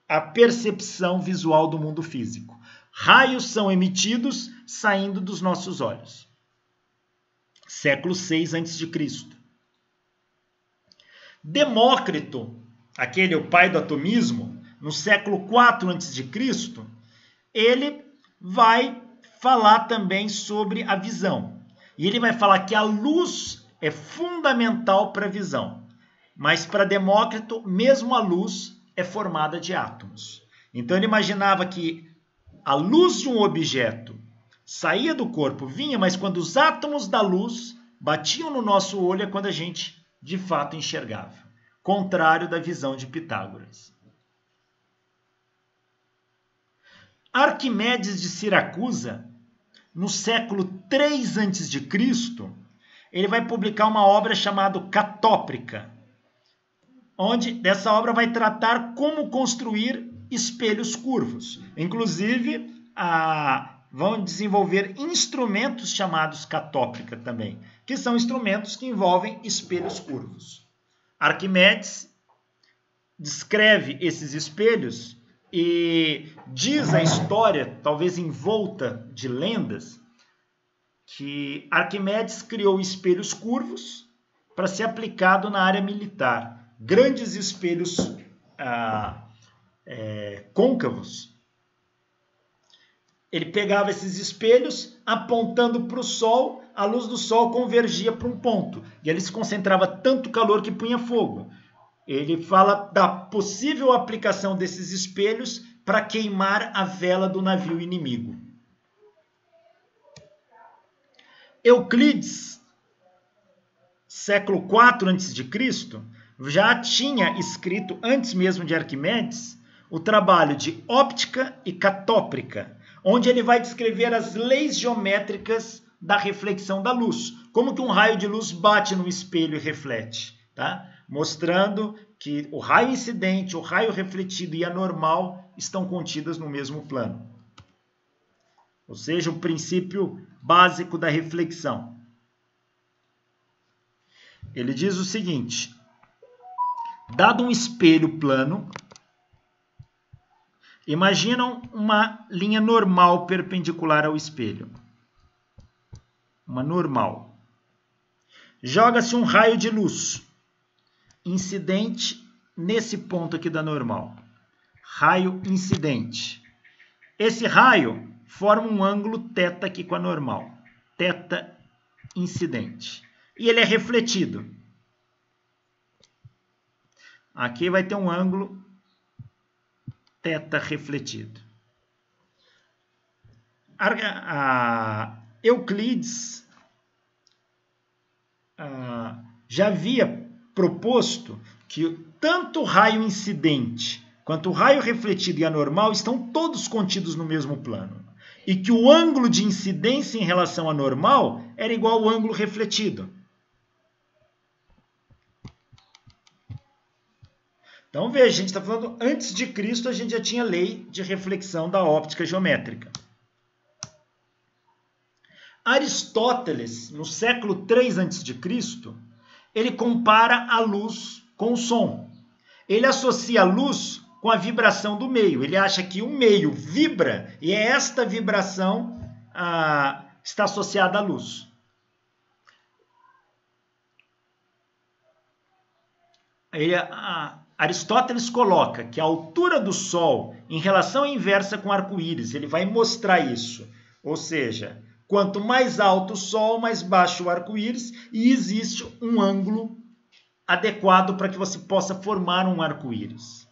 a percepção visual do mundo físico. Raios são emitidos saindo dos nossos olhos. Século 6 a.C. Demócrito, o pai do atomismo, no século 4 a.C., ele vai falar também sobre a visão. E ele vai falar que a luz é fundamental para a visão. Mas para Demócrito, mesmo a luz é formada de átomos. Então ele imaginava que a luz de um objeto saía do corpo, vinha, mas quando os átomos da luz batiam no nosso olho é quando a gente de fato enxergava. Contrário da visão de Pitágoras. Arquimedes de Siracusa, no século 3 a.C., ele vai publicar uma obra chamada Catóprica, onde dessa obra vai tratar como construir espelhos curvos. Inclusive, vão desenvolver instrumentos chamados catóprica também, que são instrumentos que envolvem espelhos curvos. Arquimedes descreve esses espelhos e diz a história, talvez envolta de lendas, que Arquimedes criou espelhos curvos para ser aplicado na área militar. Grandes espelhos côncavos. Ele pegava esses espelhos, apontando para o sol, a luz do sol convergia para um ponto. E ele se concentrava tanto calor que punha fogo. Ele fala da possível aplicação desses espelhos para queimar a vela do navio inimigo. Euclides, século 4 a.C., já tinha escrito, antes mesmo de Arquimedes, o trabalho de Óptica e Catóprica, onde ele vai descrever as leis geométricas da reflexão da luz, como que um raio de luz bate no espelho e reflete, tá? Mostrando que o raio incidente, o raio refletido e a normal estão contidas no mesmo plano. Ou seja, o princípio básico da reflexão. Ele diz o seguinte: dado um espelho plano, imaginam uma linha normal perpendicular ao espelho. Uma normal. Joga-se um raio de luz incidente nesse ponto aqui da normal. Raio incidente. Esse raio forma um ângulo θ aqui com a normal. θ incidente. E ele é refletido. Aqui vai ter um ângulo θ refletido. Euclides já havia proposto que tanto o raio incidente quanto o raio refletido e a normal estão todos contidos no mesmo plano. E que o ângulo de incidência em relação à normal era igual ao ângulo refletido. Então veja, a gente está falando antes de Cristo, a gente já tinha lei de reflexão da óptica geométrica. Aristóteles, no século 3 a.C., ele compara a luz com o som. Ele associa a luz com a vibração do meio. Ele acha que o meio vibra e é esta vibração está associada à luz. Aristóteles coloca que a altura do Sol em relação à inversa com o arco-íris, ele vai mostrar isso. Ou seja, quanto mais alto o Sol, mais baixo o arco-íris, e existe um ângulo adequado para que você possa formar um arco-íris.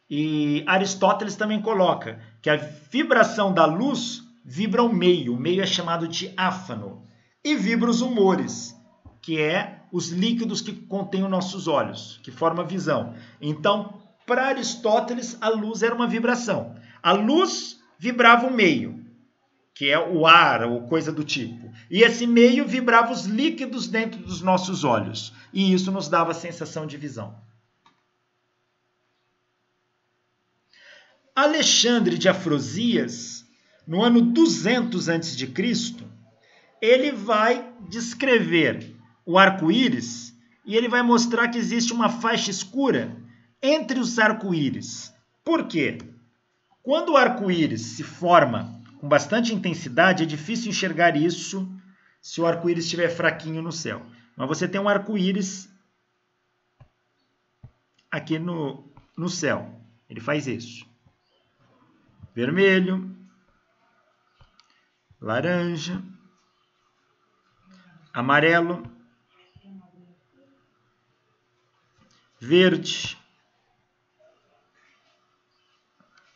E Aristóteles também coloca que a vibração da luz vibra o meio é chamado de áfano, e vibra os humores, que é os líquidos que contêm os nossos olhos, que formam a visão. Então, para Aristóteles, a luz era uma vibração. A luz vibrava o meio, que é o ar ou coisa do tipo. E esse meio vibrava os líquidos dentro dos nossos olhos. E isso nos dava a sensação de visão. Alexandre de Afrosias, no ano 200 a.C., ele vai descrever o arco-íris e ele vai mostrar que existe uma faixa escura entre os arco-íris. Por quê? Quando o arco-íris se forma com bastante intensidade, é difícil enxergar isso se o arco-íris estiver fraquinho no céu. Mas você tem um arco-íris aqui no céu. Ele faz isso. Vermelho, laranja, amarelo, verde,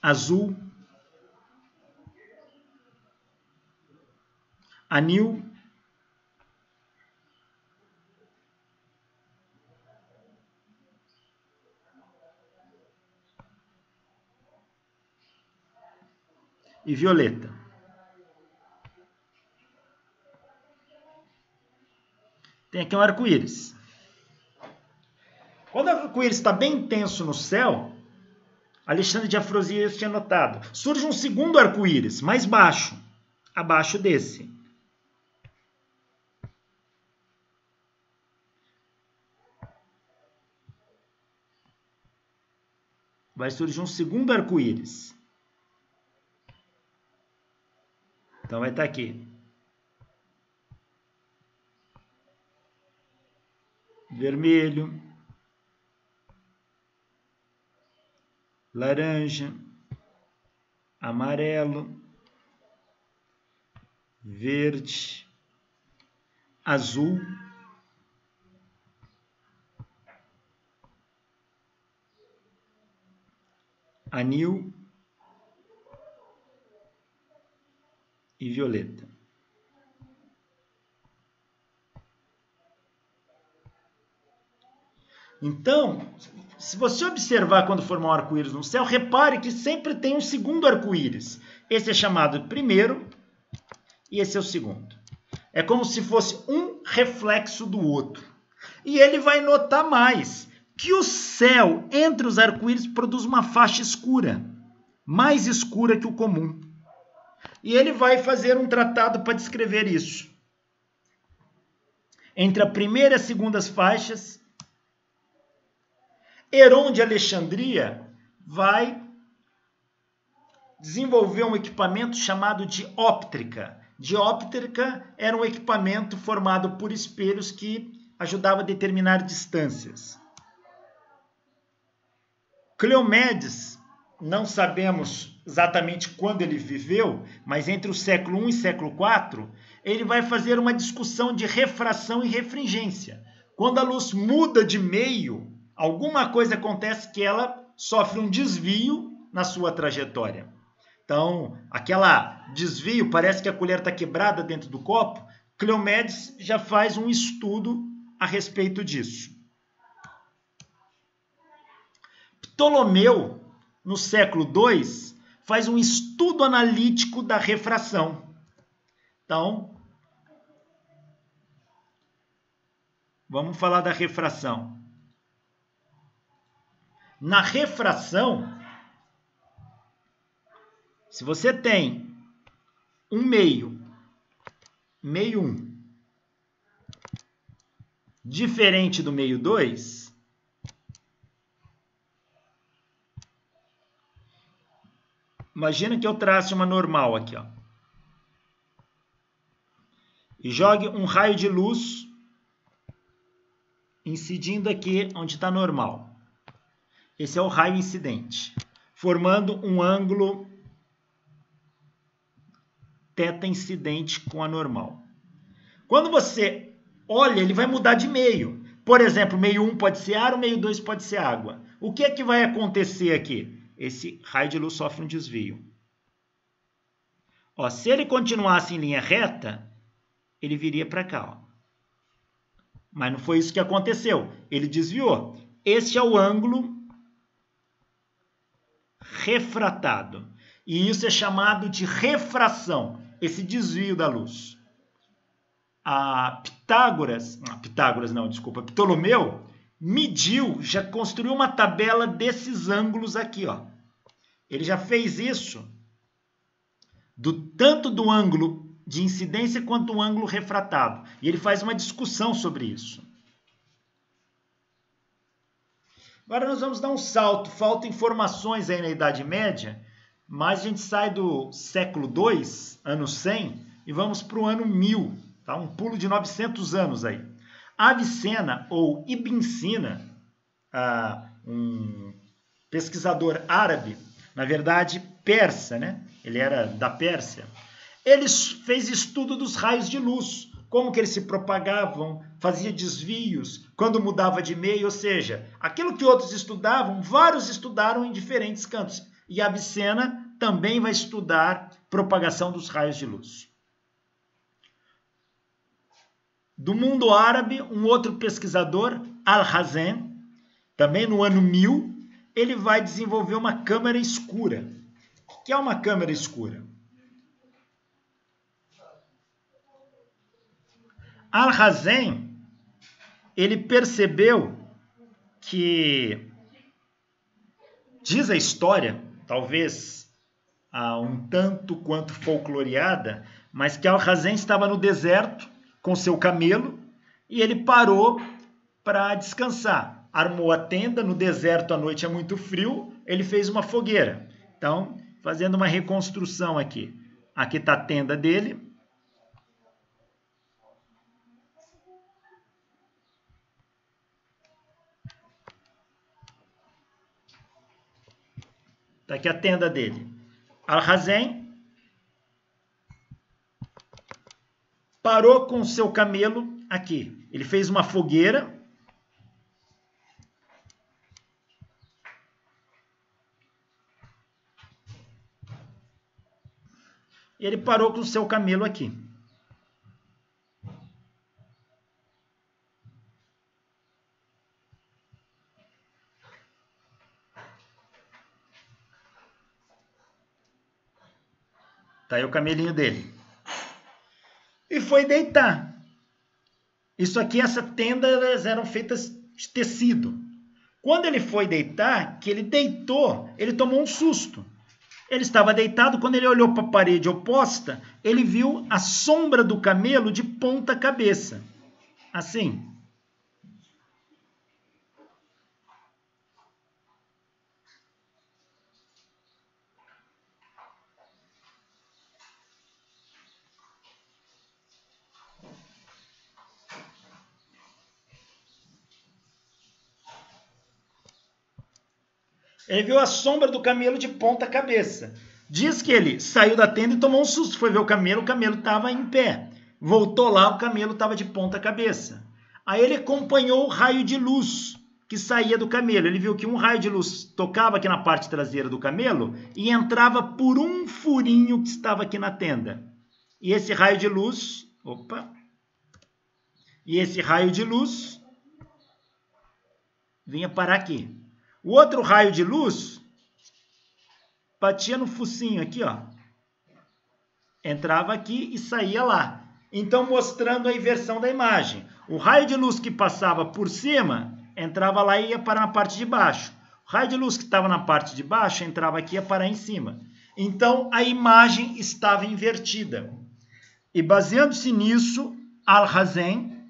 azul, anil, e violeta. Tem aqui um arco-íris. Quando o arco-íris está bem intenso no céu, Alexandre de Afrosias tinha notado, surge um segundo arco-íris, mais baixo, abaixo desse. Vai surgir um segundo arco-íris. Então vai estar aqui. Vermelho. Laranja. Amarelo. Verde. Azul. Anil. E violeta. Então, se você observar quando formar um arco-íris no céu, repare que sempre tem um segundo arco-íris. Esse é chamado primeiro e esse é o segundo. É como se fosse um reflexo do outro. E ele vai notar mais que o céu entre os arco-íris produz uma faixa escura, mais escura que o comum. E ele vai fazer um tratado para descrever isso. Entre a primeira e a segunda faixas, Heron de Alexandria vai desenvolver um equipamento chamado de óptrica. Dióptrica era um equipamento formado por espelhos que ajudava a determinar distâncias. Cleomedes, não sabemos exatamente quando ele viveu, mas entre o século I e século IV, ele vai fazer uma discussão de refração e refringência. Quando a luz muda de meio, alguma coisa acontece que ela sofre um desvio na sua trajetória. Então, aquele desvio, parece que a colher está quebrada dentro do copo. Cleomedes já faz um estudo a respeito disso. Ptolomeu, no século II, faz um estudo analítico da refração. Então, vamos falar da refração. Na refração, se você tem um meio 1, diferente do meio 2, imagina que eu trace uma normal aqui, ó, e jogue um raio de luz incidindo aqui onde está normal. Esse é o raio incidente, formando um ângulo θ incidente com a normal. Quando você olha, ele vai mudar de meio. Por exemplo, meio 1 pode ser ar, o meio 2 pode ser água. O que é que vai acontecer aqui? Esse raio de luz sofre um desvio. Ó, se ele continuasse em linha reta, ele viria para cá. Ó. Mas não foi isso que aconteceu. Ele desviou. Este é o ângulo refratado. E isso é chamado de refração, esse desvio da luz. Ptolomeu mediu, já construiu uma tabela desses ângulos aqui, ó. Ele já fez isso tanto do ângulo de incidência quanto do ângulo refratado. E ele faz uma discussão sobre isso. Agora nós vamos dar um salto. Faltam informações aí na Idade Média, mas a gente sai do século II, ano 100, e vamos para o ano 1000. Tá? Um pulo de 900 anos aí. Avicena, ou Ibn Sina, um pesquisador árabe, na verdade persa, né? Ele era da Pérsia. Ele fez estudo dos raios de luz, como que eles se propagavam, fazia desvios, quando mudava de meio, ou seja, aquilo que outros estudavam, vários estudaram em diferentes cantos. e Avicena também vai estudar propagação dos raios de luz. Do mundo árabe, um outro pesquisador, Alhazen, também no ano 1000, ele vai desenvolver uma câmara escura. O que é uma câmara escura? Alhazen, ele percebeu que, diz a história, talvez um tanto quanto folcloreada, mas que Alhazen estava no deserto com seu camelo e ele parou para descansar. Armou a tenda, no deserto à noite é muito frio, ele fez uma fogueira. Então, fazendo uma reconstrução aqui. Aqui está a tenda dele. Está aqui a tenda dele. Alhazen parou com seu camelo aqui. Ele fez uma fogueira. Ele parou com seu camelo aqui. Tá aí o camelinho dele. E foi deitar. Isso aqui, essa tenda, elas eram feitas de tecido. Quando ele foi deitar, que ele deitou, ele tomou um susto. Ele estava deitado, quando ele olhou para a parede oposta, ele viu a sombra do camelo de ponta cabeça. Assim. Ele viu a sombra do camelo de ponta cabeça. Diz que ele saiu da tenda e tomou um susto. Foi ver o camelo estava em pé. Voltou lá, o camelo estava de ponta cabeça. Aí ele acompanhou o raio de luz que saía do camelo. Ele viu que um raio de luz tocava aqui na parte traseira do camelo e entrava por um furinho que estava aqui na tenda. E esse raio de luz... E esse raio de luz vinha parar aqui. O outro raio de luz batia no focinho aqui, ó. Entrava aqui e saía lá. Então, mostrando a inversão da imagem. O raio de luz que passava por cima, entrava lá e ia parar na parte de baixo. O raio de luz que estava na parte de baixo, entrava aqui e ia parar em cima. Então, a imagem estava invertida. E baseando-se nisso, Alhazen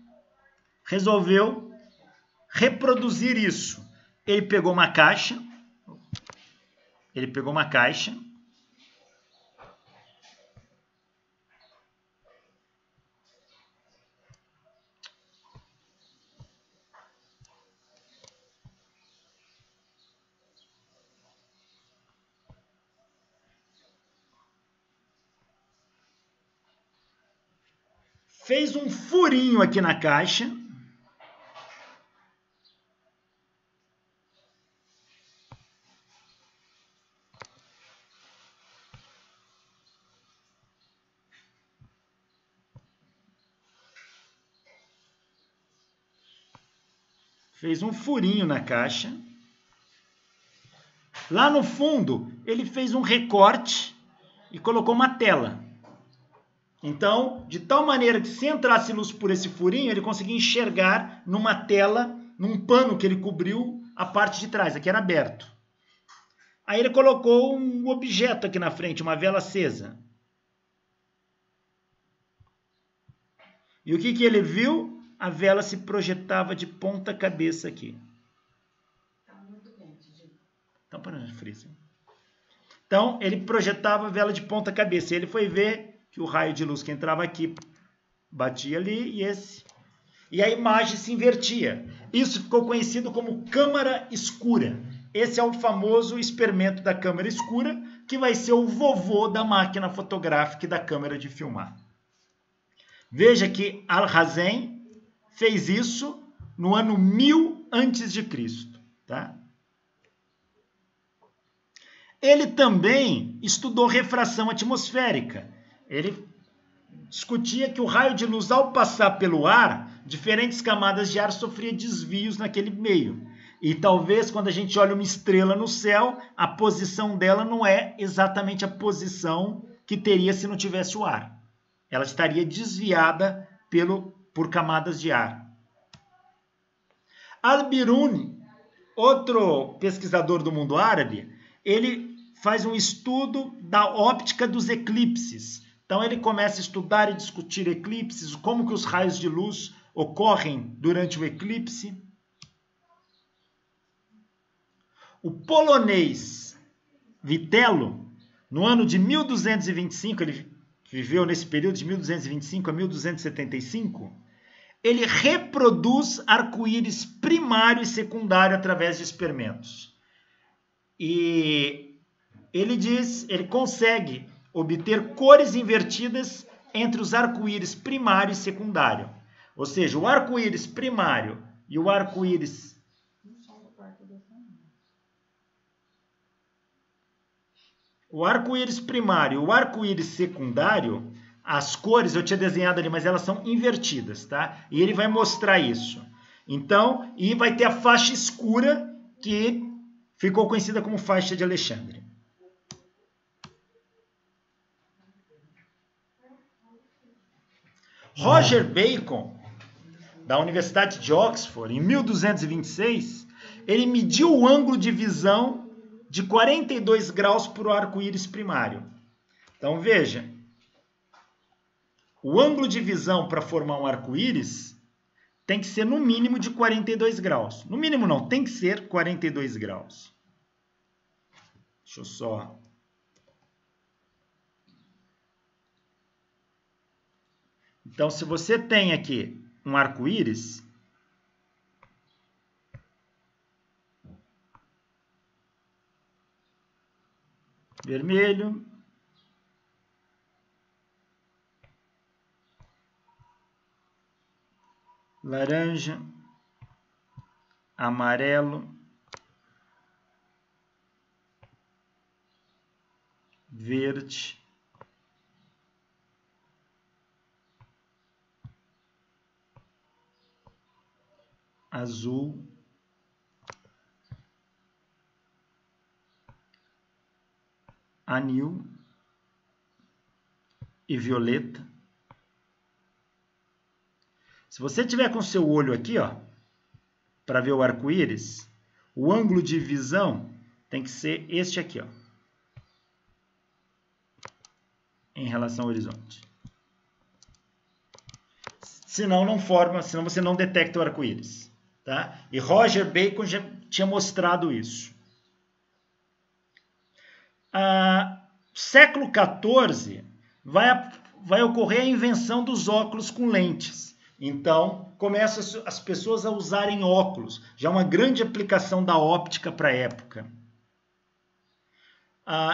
resolveu reproduzir isso. Ele pegou uma caixa. Fez um furinho aqui na caixa. Fez um furinho na caixa. Lá no fundo, ele fez um recorte e colocou uma tela. Então, de tal maneira que se entrasse luz por esse furinho, ele conseguia enxergar numa tela, num pano que ele cobriu a parte de trás, aqui era aberto. Aí ele colocou um objeto aqui na frente, uma vela acesa. E o que ele viu? A vela se projetava de ponta cabeça aqui. Então, para frisa. Então, ele projetava a vela de ponta cabeça. E ele foi ver que o raio de luz que entrava aqui batia ali e esse. E a imagem se invertia. Isso ficou conhecido como câmara escura. Esse é o famoso experimento da câmara escura, que vai ser o vovô da máquina fotográfica e da câmera de filmar. Veja que Alhazen fez isso no ano 1000 a.C., tá? Ele também estudou refração atmosférica. Ele discutia que o raio de luz, ao passar pelo ar, diferentes camadas de ar sofriam desvios naquele meio. E talvez, quando a gente olha uma estrela no céu, a posição dela não é exatamente a posição que teria se não tivesse o ar. Ela estaria desviada por camadas de ar. Al-Biruni, outro pesquisador do mundo árabe, ele faz um estudo da óptica dos eclipses. Então ele começa a estudar e discutir eclipses, como que os raios de luz ocorrem durante o eclipse. O polonês Vitello, no ano de 1225, ele viveu nesse período de 1225 a 1275, ele reproduz arco-íris primário e secundário através de experimentos. E ele consegue obter cores invertidas entre os arco-íris primário e secundário. Ou seja, o arco-íris primário e o arco-íris primário e o arco-íris secundário, as cores eu tinha desenhado ali, mas elas são invertidas, tá? E ele vai mostrar isso. Então, e vai ter a faixa escura, que ficou conhecida como faixa de Alexandre. Roger Bacon, da Universidade de Oxford, em 1226, ele mediu o ângulo de visão de 42 graus para o arco-íris primário. Então, veja, o ângulo de visão para formar um arco-íris tem que ser no mínimo de 42 graus. No mínimo não, tem que ser 42 graus. Deixa eu só... Então, se você tem aqui um arco-íris, vermelho, laranja, amarelo, verde, azul, anil e violeta. Se você tiver com seu olho aqui, ó, para ver o arco-íris, o ângulo de visão tem que ser este aqui, ó, em relação ao horizonte. Senão não forma, senão você não detecta o arco-íris, tá? E Roger Bacon já tinha mostrado isso. Século XIV vai ocorrer a invenção dos óculos com lentes. Então, começam as pessoas a usarem óculos. Já uma grande aplicação da óptica para a época.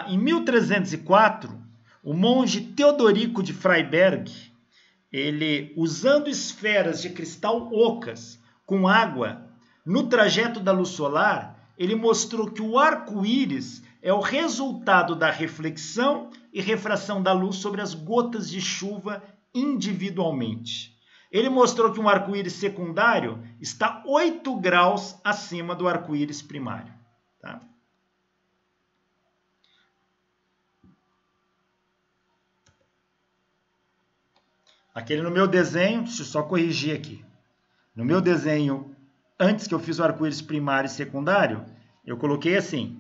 Em 1304, o monge Teodorico de Freiberg, ele, usando esferas de cristal ocas com água no trajeto da luz solar, ele mostrou que o arco-íris é o resultado da reflexão e refração da luz sobre as gotas de chuva individualmente. Ele mostrou que um arco-íris secundário está 8 graus acima do arco-íris primário. Tá? Aquele no meu desenho, deixa eu só corrigir aqui. No meu desenho, antes que eu fiz o arco-íris primário e secundário, eu coloquei assim.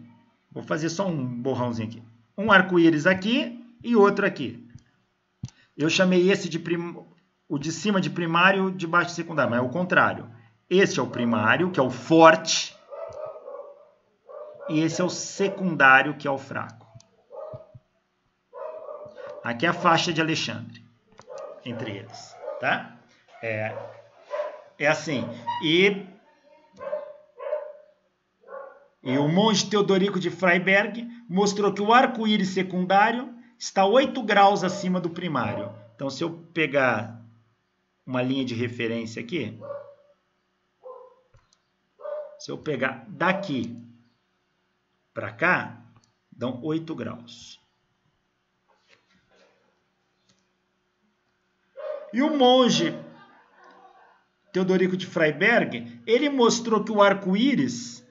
Vou fazer só um borrãozinho aqui. Um arco-íris aqui e outro aqui. Eu chamei esse o de cima de primário, o de baixo de secundário, mas é o contrário. Esse é o primário, que é o forte, e esse é o secundário, que é o fraco. Aqui é a faixa de Alexandre, entre eles, tá? É assim. E o monge Teodorico de Freiberg mostrou que o arco-íris secundário está 8 graus acima do primário. Então, se eu pegar uma linha de referência aqui, se eu pegar daqui para cá, Dão 8 graus. E o monge Teodorico de Freiberg, ele mostrou que o arco-íris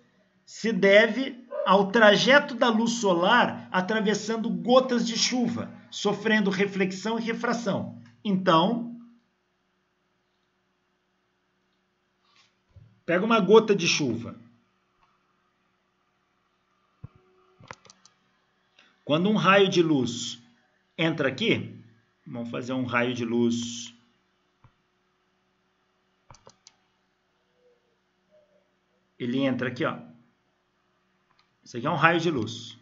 se deve ao trajeto da luz solar atravessando gotas de chuva, sofrendo reflexão e refração. Então, pega uma gota de chuva. Quando um raio de luz entra aqui, vamos fazer um raio de luz. Ele entra aqui, ó. Isso aqui é um raio de luz.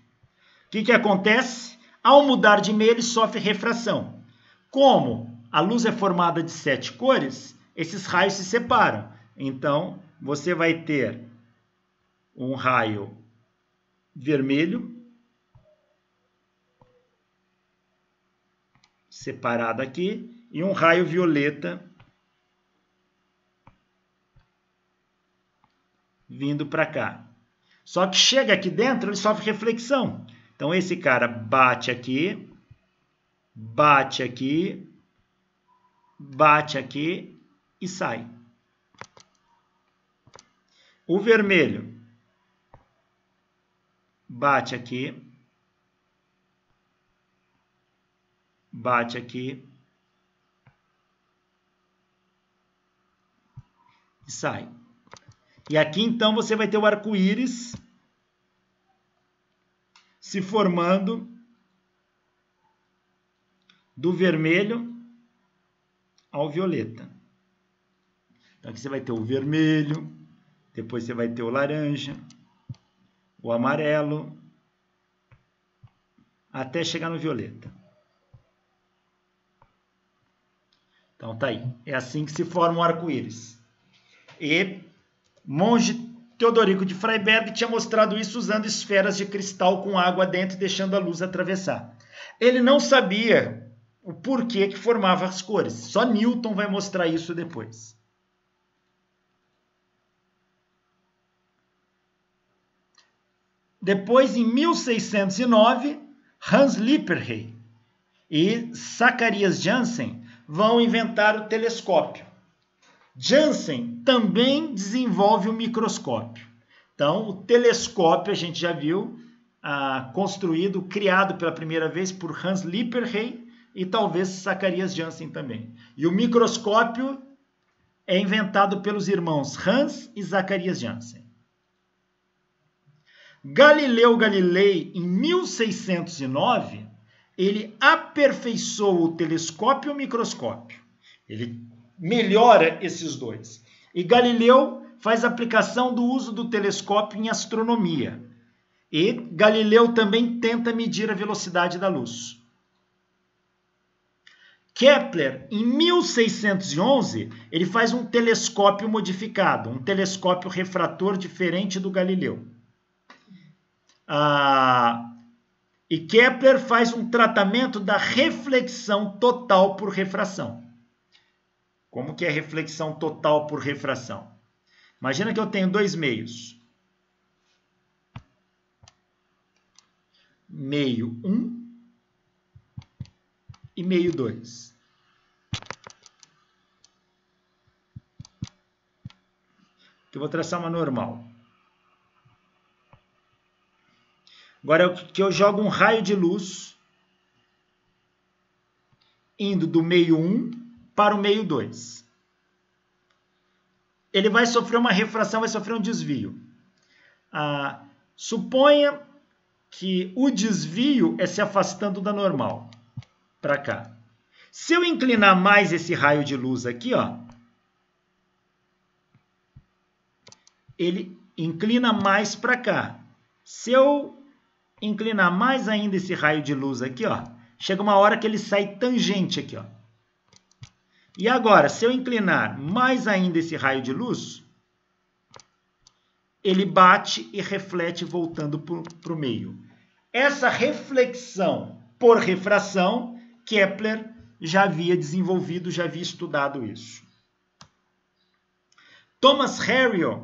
O que acontece? Ao mudar de meio, ele sofre refração. Como a luz é formada de 7 cores, esses raios se separam. Então, você vai ter um raio vermelho, separado aqui, e um raio violeta vindo para cá. Só que chega aqui dentro, ele sofre reflexão. Então, esse cara bate aqui, bate aqui, bate aqui e sai. O vermelho bate aqui, bate aqui e sai. E aqui, então, você vai ter o arco-íris se formando do vermelho ao violeta. Então, aqui você vai ter o vermelho, depois você vai ter o laranja, o amarelo, até chegar no violeta. Então, tá aí. É assim que se forma o arco-íris. E monge Teodorico de Freiberg tinha mostrado isso usando esferas de cristal com água dentro e deixando a luz atravessar. Ele não sabia o porquê que formava as cores. Só Newton vai mostrar isso depois. Depois, em 1609, Hans Lippershey e Zacharias Janssen vão inventar o telescópio. Janssen também desenvolve o microscópio. Então, o telescópio, a gente já viu, construído, criado pela primeira vez por Hans Lippershey e talvez Zacharias Janssen também. E o microscópio é inventado pelos irmãos Hans e Zacharias Janssen. Galileu Galilei, em 1609, ele aperfeiçoou o telescópio e o microscópio. Ele melhora esses dois. E Galileu faz aplicação do uso do telescópio em astronomia. E Galileu também tenta medir a velocidade da luz. Kepler, em 1611, ele faz um telescópio modificado, um telescópio refrator diferente do Galileu. E Kepler faz um tratamento da reflexão total por refração. Como que é reflexão total por refração? Imagina que eu tenho dois meios. Meio 1 e meio 2. Eu vou traçar uma normal. Agora que eu jogo um raio de luz indo do meio 1 para o meio 2. Ele vai sofrer uma refração, vai sofrer um desvio. Suponha que o desvio é se afastando da normal, para cá. Se eu inclinar mais esse raio de luz aqui, ó, ele inclina mais para cá. Se eu inclinar mais ainda esse raio de luz aqui, ó, chega uma hora que ele sai tangente aqui, ó. E agora, se eu inclinar mais ainda esse raio de luz, ele bate e reflete voltando para o meio. Essa reflexão por refração, Kepler já havia desenvolvido, já havia estudado isso. Thomas Harriot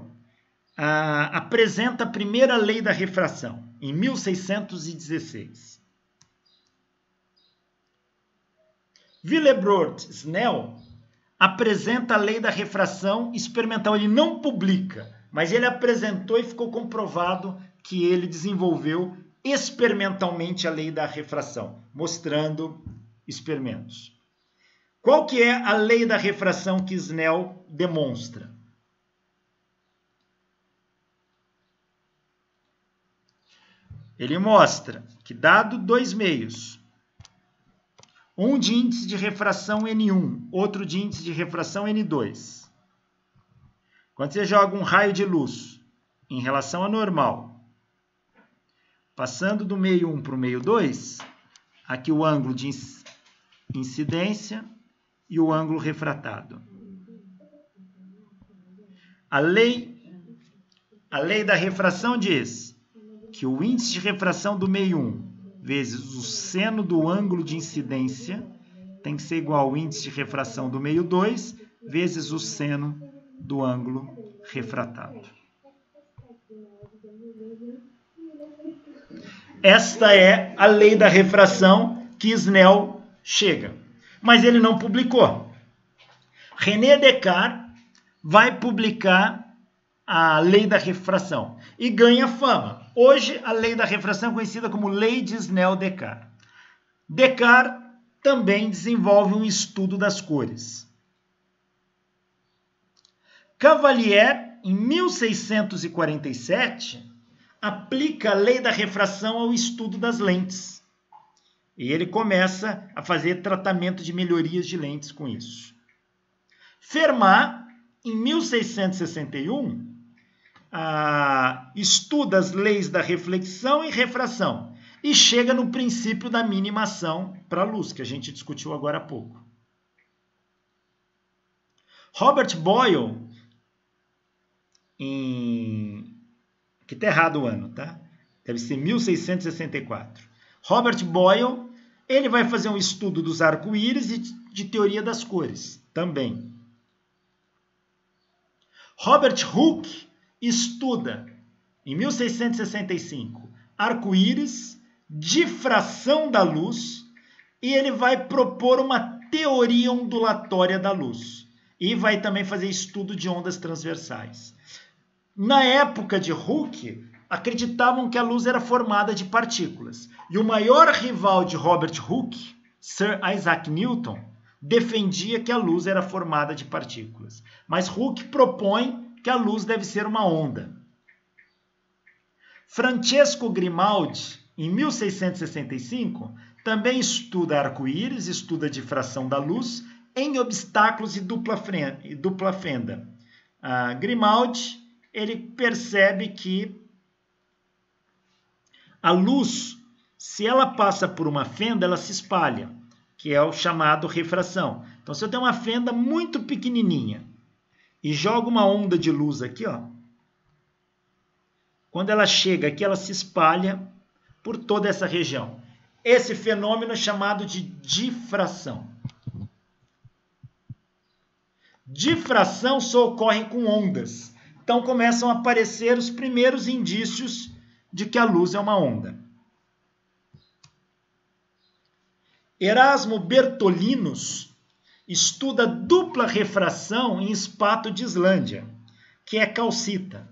apresenta a primeira lei da refração, em 1616. Willebrord-Snell apresenta a lei da refração experimental. Ele não publica, mas ele apresentou e ficou comprovado que ele desenvolveu experimentalmente a lei da refração, mostrando experimentos. Qual que é a lei da refração que Snell demonstra? Ele mostra que, dado dois meios, um de índice de refração N1, outro de índice de refração N2, quando você joga um raio de luz em relação à normal, passando do meio 1 para o meio 2, aqui o ângulo de incidência e o ângulo refratado. A lei da refração diz que o índice de refração do meio 1 vezes o seno do ângulo de incidência tem que ser igual ao índice de refração do meio 2 vezes o seno do ângulo refratado. Esta é a lei da refração que Snell chega, mas ele não publicou. René Descartes vai publicar a lei da refração e ganha fama. Hoje, a lei da refração é conhecida como lei de Snell-Descartes. Descartes também desenvolve um estudo das cores. Cavalier, em 1647, aplica a lei da refração ao estudo das lentes. E ele começa a fazer tratamento de melhorias de lentes com isso. Fermat, em 1661, estuda as leis da reflexão e refração e chega no princípio da minimação para a luz, que a gente discutiu agora há pouco. Robert Boyle, aqui está errado o ano, tá? Deve ser 1664. Robert Boyle, ele vai fazer um estudo dos arco-íris e de teoria das cores também. Robert Hooke estuda, em 1665, arco-íris, difração da luz, e ele vai propor uma teoria ondulatória da luz. E vai também fazer estudo de ondas transversais. Na época de Hooke, acreditavam que a luz era formada de partículas. E o maior rival de Robert Hooke, Sir Isaac Newton, defendia que a luz era formada de partículas. Mas Hooke propõe que a luz deve ser uma onda. Francesco Grimaldi, em 1665, também estuda arco-íris, estuda a difração da luz em obstáculos e dupla fenda. Grimaldi, ele percebe que a luz, se ela passa por uma fenda, ela se espalha, que é o chamado refração. Então, se eu tenho uma fenda muito pequenininha e jogo uma onda de luz aqui, ó, quando ela chega aqui, ela se espalha por toda essa região. Esse fenômeno é chamado de difração. Difração só ocorre com ondas. Então começam a aparecer os primeiros indícios de que a luz é uma onda. Erasmo Bertolinos estuda dupla refração em espato de Islândia, que é calcita,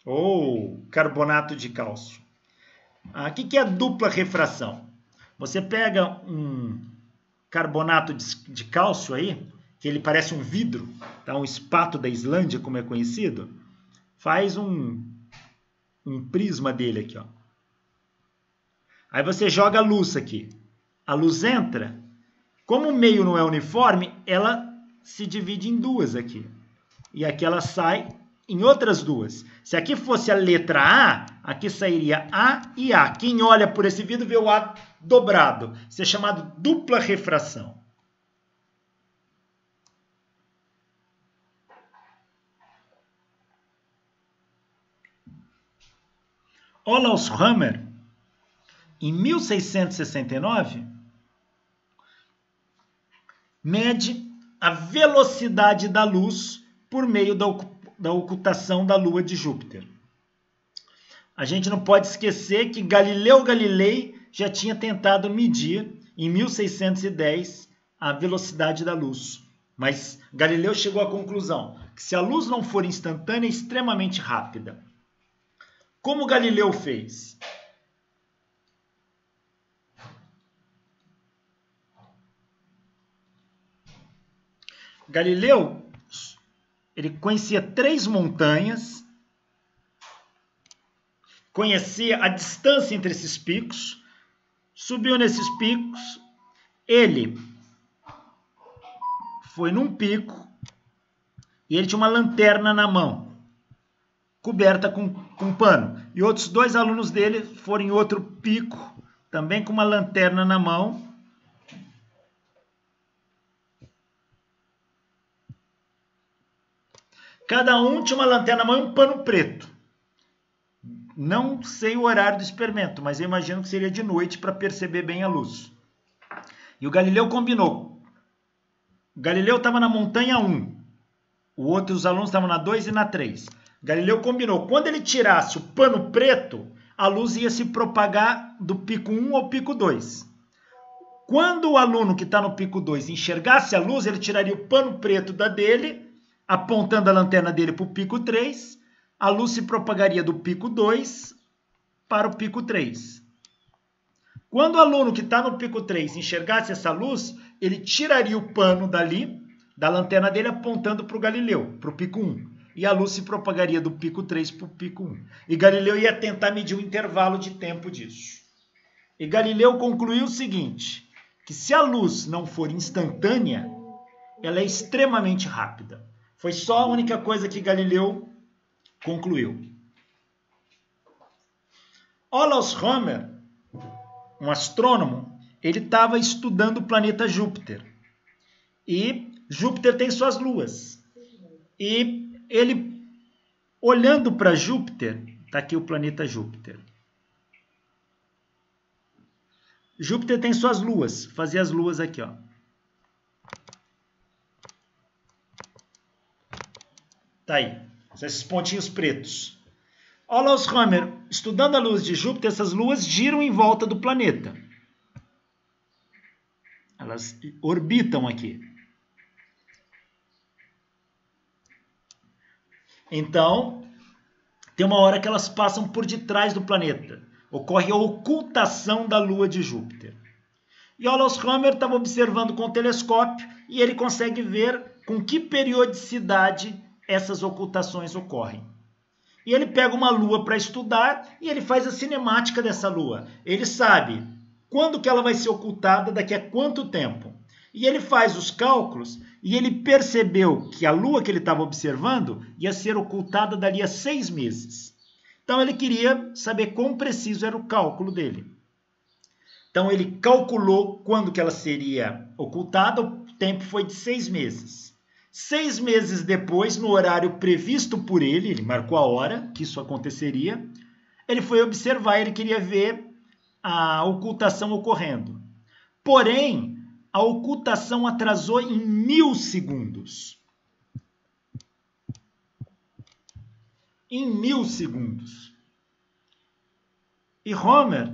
ou carbonato de cálcio. O que é dupla refração? Você pega um carbonato de cálcio aí, que ele parece um vidro, tá? Um espato da Islândia, como é conhecido, faz um prisma dele aqui, ó. Aí você joga a luz aqui. A luz entra, como o meio não é uniforme, ela se divide em duas aqui. E aqui ela sai em outras duas. Se aqui fosse a letra A, aqui sairia A e A. Quem olha por esse vidro vê o A dobrado. Isso é chamado dupla refração. Olaus Hammer, em 1669, mede a velocidade da luz por meio da ocultação da Lua de Júpiter. a gente não pode esquecer que Galileu Galilei já tinha tentado medir, em 1610, a velocidade da luz. Mas Galileu chegou à conclusão que se a luz não for instantânea, é extremamente rápida. Como Galileu fez? Galileu, ele conhecia 3 montanhas, conhecia a distância entre esses picos, subiu nesses picos, ele foi num pico e ele tinha uma lanterna na mão, coberta com pano. E outros 2 alunos dele foram em outro pico, também com uma lanterna na mão. Cada um tinha uma lanterna na mão e um pano preto. Não sei o horário do experimento, mas eu imagino que seria de noite para perceber bem a luz. E o Galileu combinou. O Galileu estava na montanha 1. Os alunos estavam na 2 e na 3. Galileu combinou. Quando ele tirasse o pano preto, a luz ia se propagar do pico 1 ao pico 2. Quando o aluno que está no pico 2 enxergasse a luz, ele tiraria o pano preto da dele, apontando a lanterna dele para o pico 3, a luz se propagaria do pico 2 para o pico 3. Quando o aluno que está no pico 3 enxergasse essa luz, ele tiraria o pano dali, da lanterna dele, apontando para o Galileu, para o pico 1. E a luz se propagaria do pico 3 para o pico 1. E Galileu ia tentar medir o intervalo de tempo disso. E Galileu concluiu o seguinte, que se a luz não for instantânea, ela é extremamente rápida. Foi só a única coisa que Galileu concluiu. Olaus Rømer, um astrônomo, ele estava estudando o planeta Júpiter. E Júpiter tem suas luas. E ele, olhando para Júpiter, está aqui o planeta Júpiter. Júpiter tem suas luas. Fazia as luas aqui, ó. Tá aí, esses pontinhos pretos. Olaus Rømer, estudando a luz de Júpiter, essas luas giram em volta do planeta. Elas orbitam aqui. Então, tem uma hora que elas passam por detrás do planeta. Ocorre a ocultação da lua de Júpiter. E Olaus Rømer estava observando com o telescópio e ele consegue ver com que periodicidade essas ocultações ocorrem. E ele pega uma lua para estudar e ele faz a cinemática dessa lua. Ele sabe quando que ela vai ser ocultada, daqui a quanto tempo. E ele faz os cálculos e ele percebeu que a lua que ele estava observando ia ser ocultada dali a 6 meses. Então ele queria saber quão preciso era o cálculo dele. Então ele calculou quando que ela seria ocultada, o tempo foi de 6 meses. 6 meses depois, no horário previsto por ele marcou a hora que isso aconteceria, ele foi observar, ele queria ver a ocultação ocorrendo. Porém, a ocultação atrasou em 1000 segundos. Em 1000 segundos. E Rømer,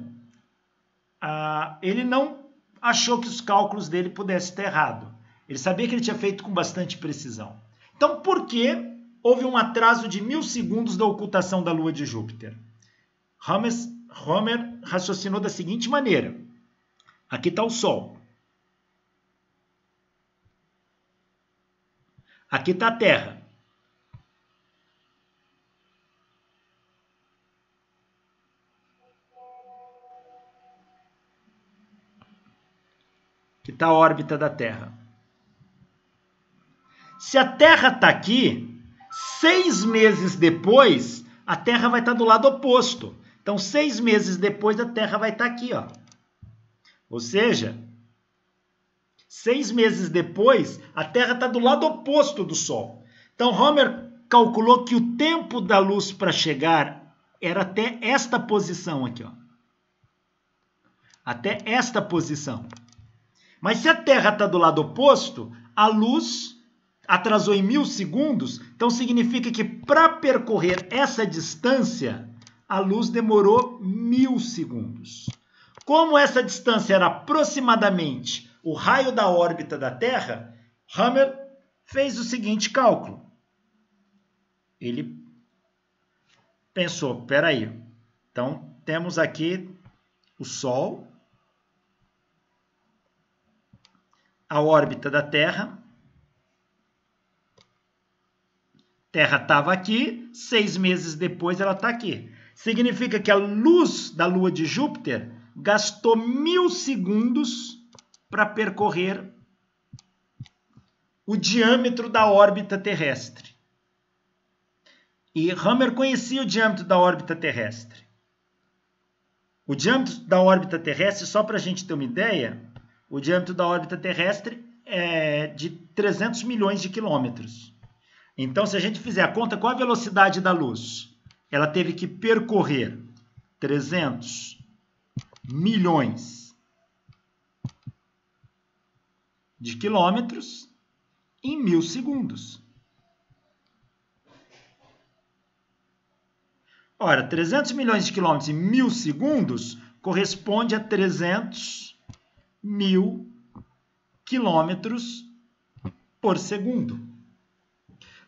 ele não achou que os cálculos dele pudessem estar errados. Ele sabia que ele tinha feito com bastante precisão. Então, por que houve um atraso de 1000 segundos da ocultação da lua de Júpiter? Rømer raciocinou da seguinte maneira. Aqui está o Sol. Aqui está a Terra. Aqui está a órbita da Terra. Se a Terra está aqui, 6 meses depois, a Terra vai estar do lado oposto. Então, 6 meses depois, a Terra vai estar aqui, ó. Ou seja, 6 meses depois, a Terra está do lado oposto do Sol. Então, Rømer calculou que o tempo da luz para chegar era até esta posição aqui, ó. Até esta posição. Mas se a Terra está do lado oposto, a luz atrasou em 1000 segundos, então significa que para percorrer essa distância, a luz demorou 1000 segundos. Como essa distância era aproximadamente o raio da órbita da Terra, Hammer fez o seguinte cálculo. Ele pensou, espera aí, então temos aqui o Sol, a órbita da Terra, Terra estava aqui, 6 meses depois ela está aqui. Significa que a luz da Lua de Júpiter gastou 1000 segundos para percorrer o diâmetro da órbita terrestre. E Hammer conhecia o diâmetro da órbita terrestre. O diâmetro da órbita terrestre, só para a gente ter uma ideia, o diâmetro da órbita terrestre é de 300 milhões de quilômetros. Então, se a gente fizer a conta, qual a velocidade da luz? Ela teve que percorrer 300 milhões de quilômetros em 1000 segundos. Ora, 300 milhões de quilômetros em 1000 segundos corresponde a 300 mil quilômetros por segundo.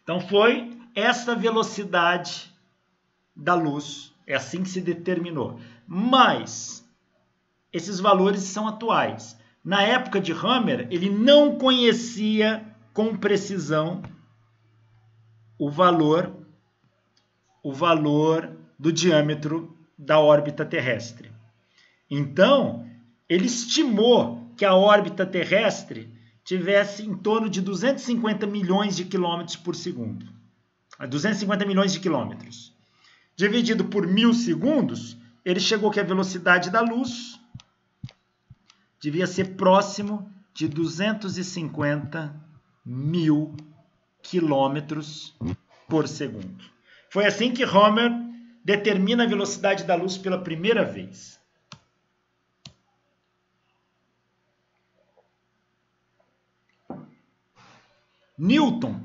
Então, foi essa velocidade da luz, é assim que se determinou. Mas, esses valores são atuais. Na época de Hammer, ele não conhecia com precisão o valor do diâmetro da órbita terrestre. Então, ele estimou que a órbita terrestre tivesse em torno de 250 milhões de quilômetros por segundo. 250 milhões de quilômetros. Dividido por 1000 segundos, ele chegou que a velocidade da luz devia ser próximo de 250 mil quilômetros por segundo. Foi assim que Hammer determina a velocidade da luz pela primeira vez. Newton,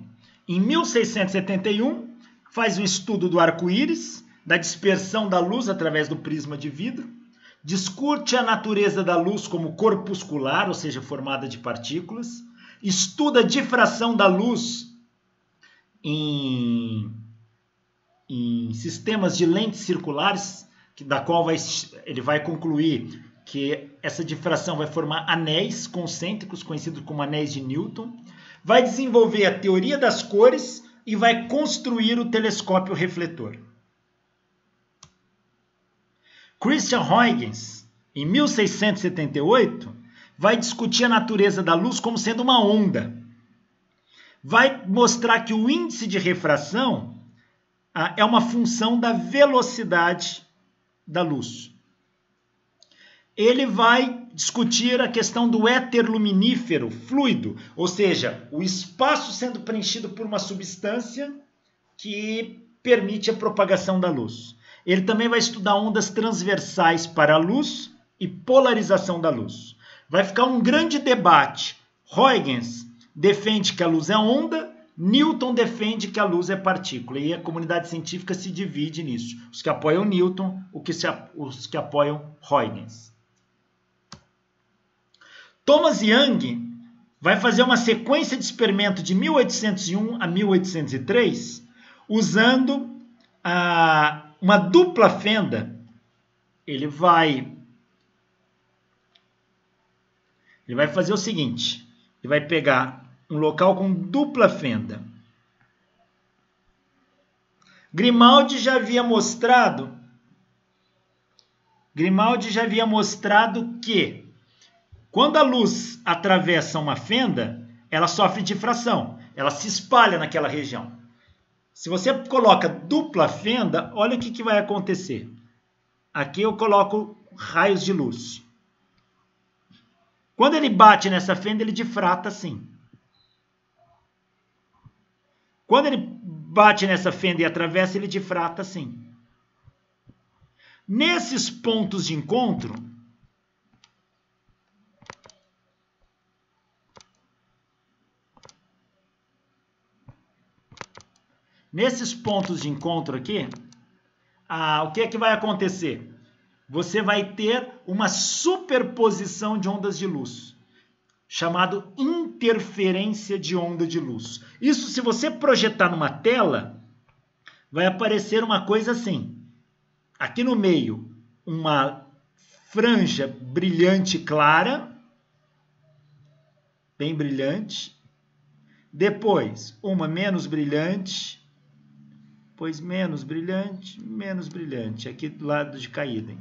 em 1671, faz um estudo do arco-íris, da dispersão da luz através do prisma de vidro, discute a natureza da luz como corpuscular, ou seja, formada de partículas, estuda a difração da luz em sistemas de lentes circulares, da qual ele vai concluir que essa difração vai formar anéis concêntricos, conhecidos como anéis de Newton, vai desenvolver a teoria das cores e vai construir o telescópio refletor. Christian Huygens, em 1678, vai discutir a natureza da luz como sendo uma onda. Vai mostrar que o índice de refração é uma função da velocidade da luz. Ele vai discutir a questão do éter luminífero fluido, ou seja, o espaço sendo preenchido por uma substância que permite a propagação da luz. Ele também vai estudar ondas transversais para a luz e polarização da luz. Vai ficar um grande debate. Huygens defende que a luz é onda, Newton defende que a luz é partícula, e a comunidade científica se divide nisso. Os que apoiam Newton, os que apoiam Huygens. Thomas Young vai fazer uma sequência de experimento de 1801 a 1803, usando uma dupla fenda. Ele vai fazer o seguinte, ele vai pegar um local com dupla fenda. Grimaldi já havia mostrado que quando a luz atravessa uma fenda, ela sofre difração, ela se espalha naquela região. Se você coloca dupla fenda, olha o que vai acontecer. Aqui eu coloco raios de luz. Quando ele bate nessa fenda, ele difrata assim. Quando ele bate nessa fenda e atravessa, ele difrata assim. Nesses pontos de encontro, aqui, o que é que vai acontecer? Você vai ter uma superposição de ondas de luz, chamado interferência de onda de luz. Isso, se você projetar numa tela, vai aparecer uma coisa assim. Aqui no meio, uma franja brilhante clara, bem brilhante. Depois, uma menos brilhante, depois menos brilhante, aqui do lado de caída.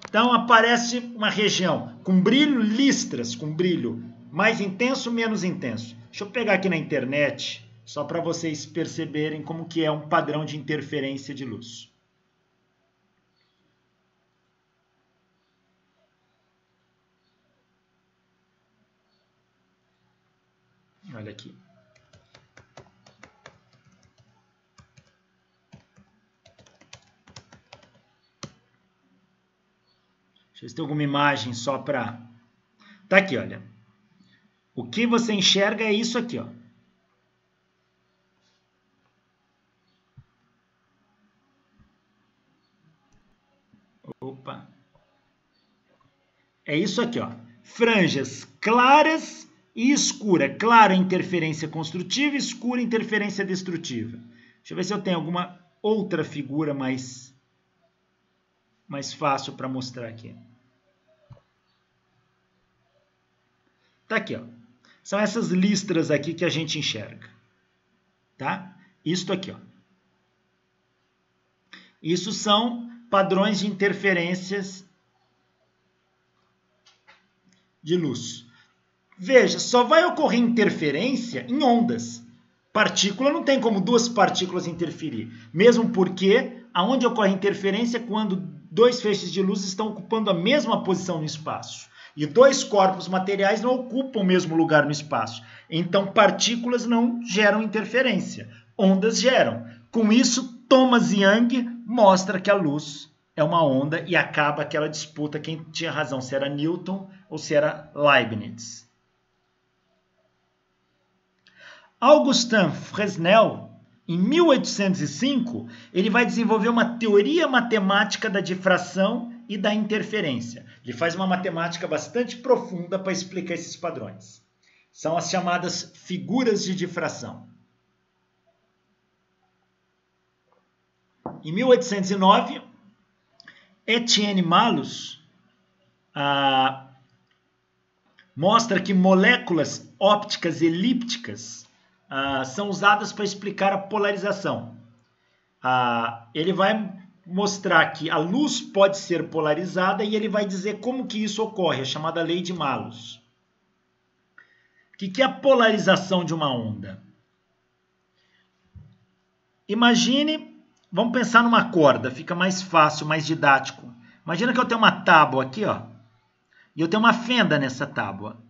Então aparece uma região com brilho, listras com brilho mais intenso, menos intenso. Deixa eu pegar aqui na internet, só para vocês perceberem como que é um padrão de interferência de luz. Olha aqui. Deixa eu ver se tem alguma imagem só para... Tá aqui, olha. O que você enxerga é isso aqui, ó. Opa. É isso aqui, ó. Franjas claras e escura. Clara interferência construtiva, escura interferência destrutiva. Deixa eu ver se eu tenho alguma outra figura mais fácil para mostrar aqui. Tá aqui, ó. São essas listras aqui que a gente enxerga. Tá? Isto aqui, ó. Isso são padrões de interferências de luz. Veja, só vai ocorrer interferência em ondas. Partícula não tem como duas partículas interferir. Mesmo porque aonde ocorre interferência é quando dois feixes de luz estão ocupando a mesma posição no espaço. E dois corpos materiais não ocupam o mesmo lugar no espaço. Então, partículas não geram interferência. Ondas geram. Com isso, Thomas Young mostra que a luz é uma onda e acaba aquela disputa quem tinha razão, se era Newton ou se era Leibniz. Augustin Fresnel, em 1805, ele vai desenvolver uma teoria matemática da difração e da interferência. Ele faz uma matemática bastante profunda para explicar esses padrões. São as chamadas figuras de difração. Em 1809, Etienne Malus mostra que moléculas ópticas elípticas são usadas para explicar a polarização. Ele vai mostrar que a luz pode ser polarizada e ele vai dizer como que isso ocorre, a chamada lei de Malus. O que é a polarização de uma onda? Imagine, vamos pensar numa corda, fica mais fácil, mais didático. Imagina que eu tenho uma tábua aqui, ó, e eu tenho uma fenda nessa tábua,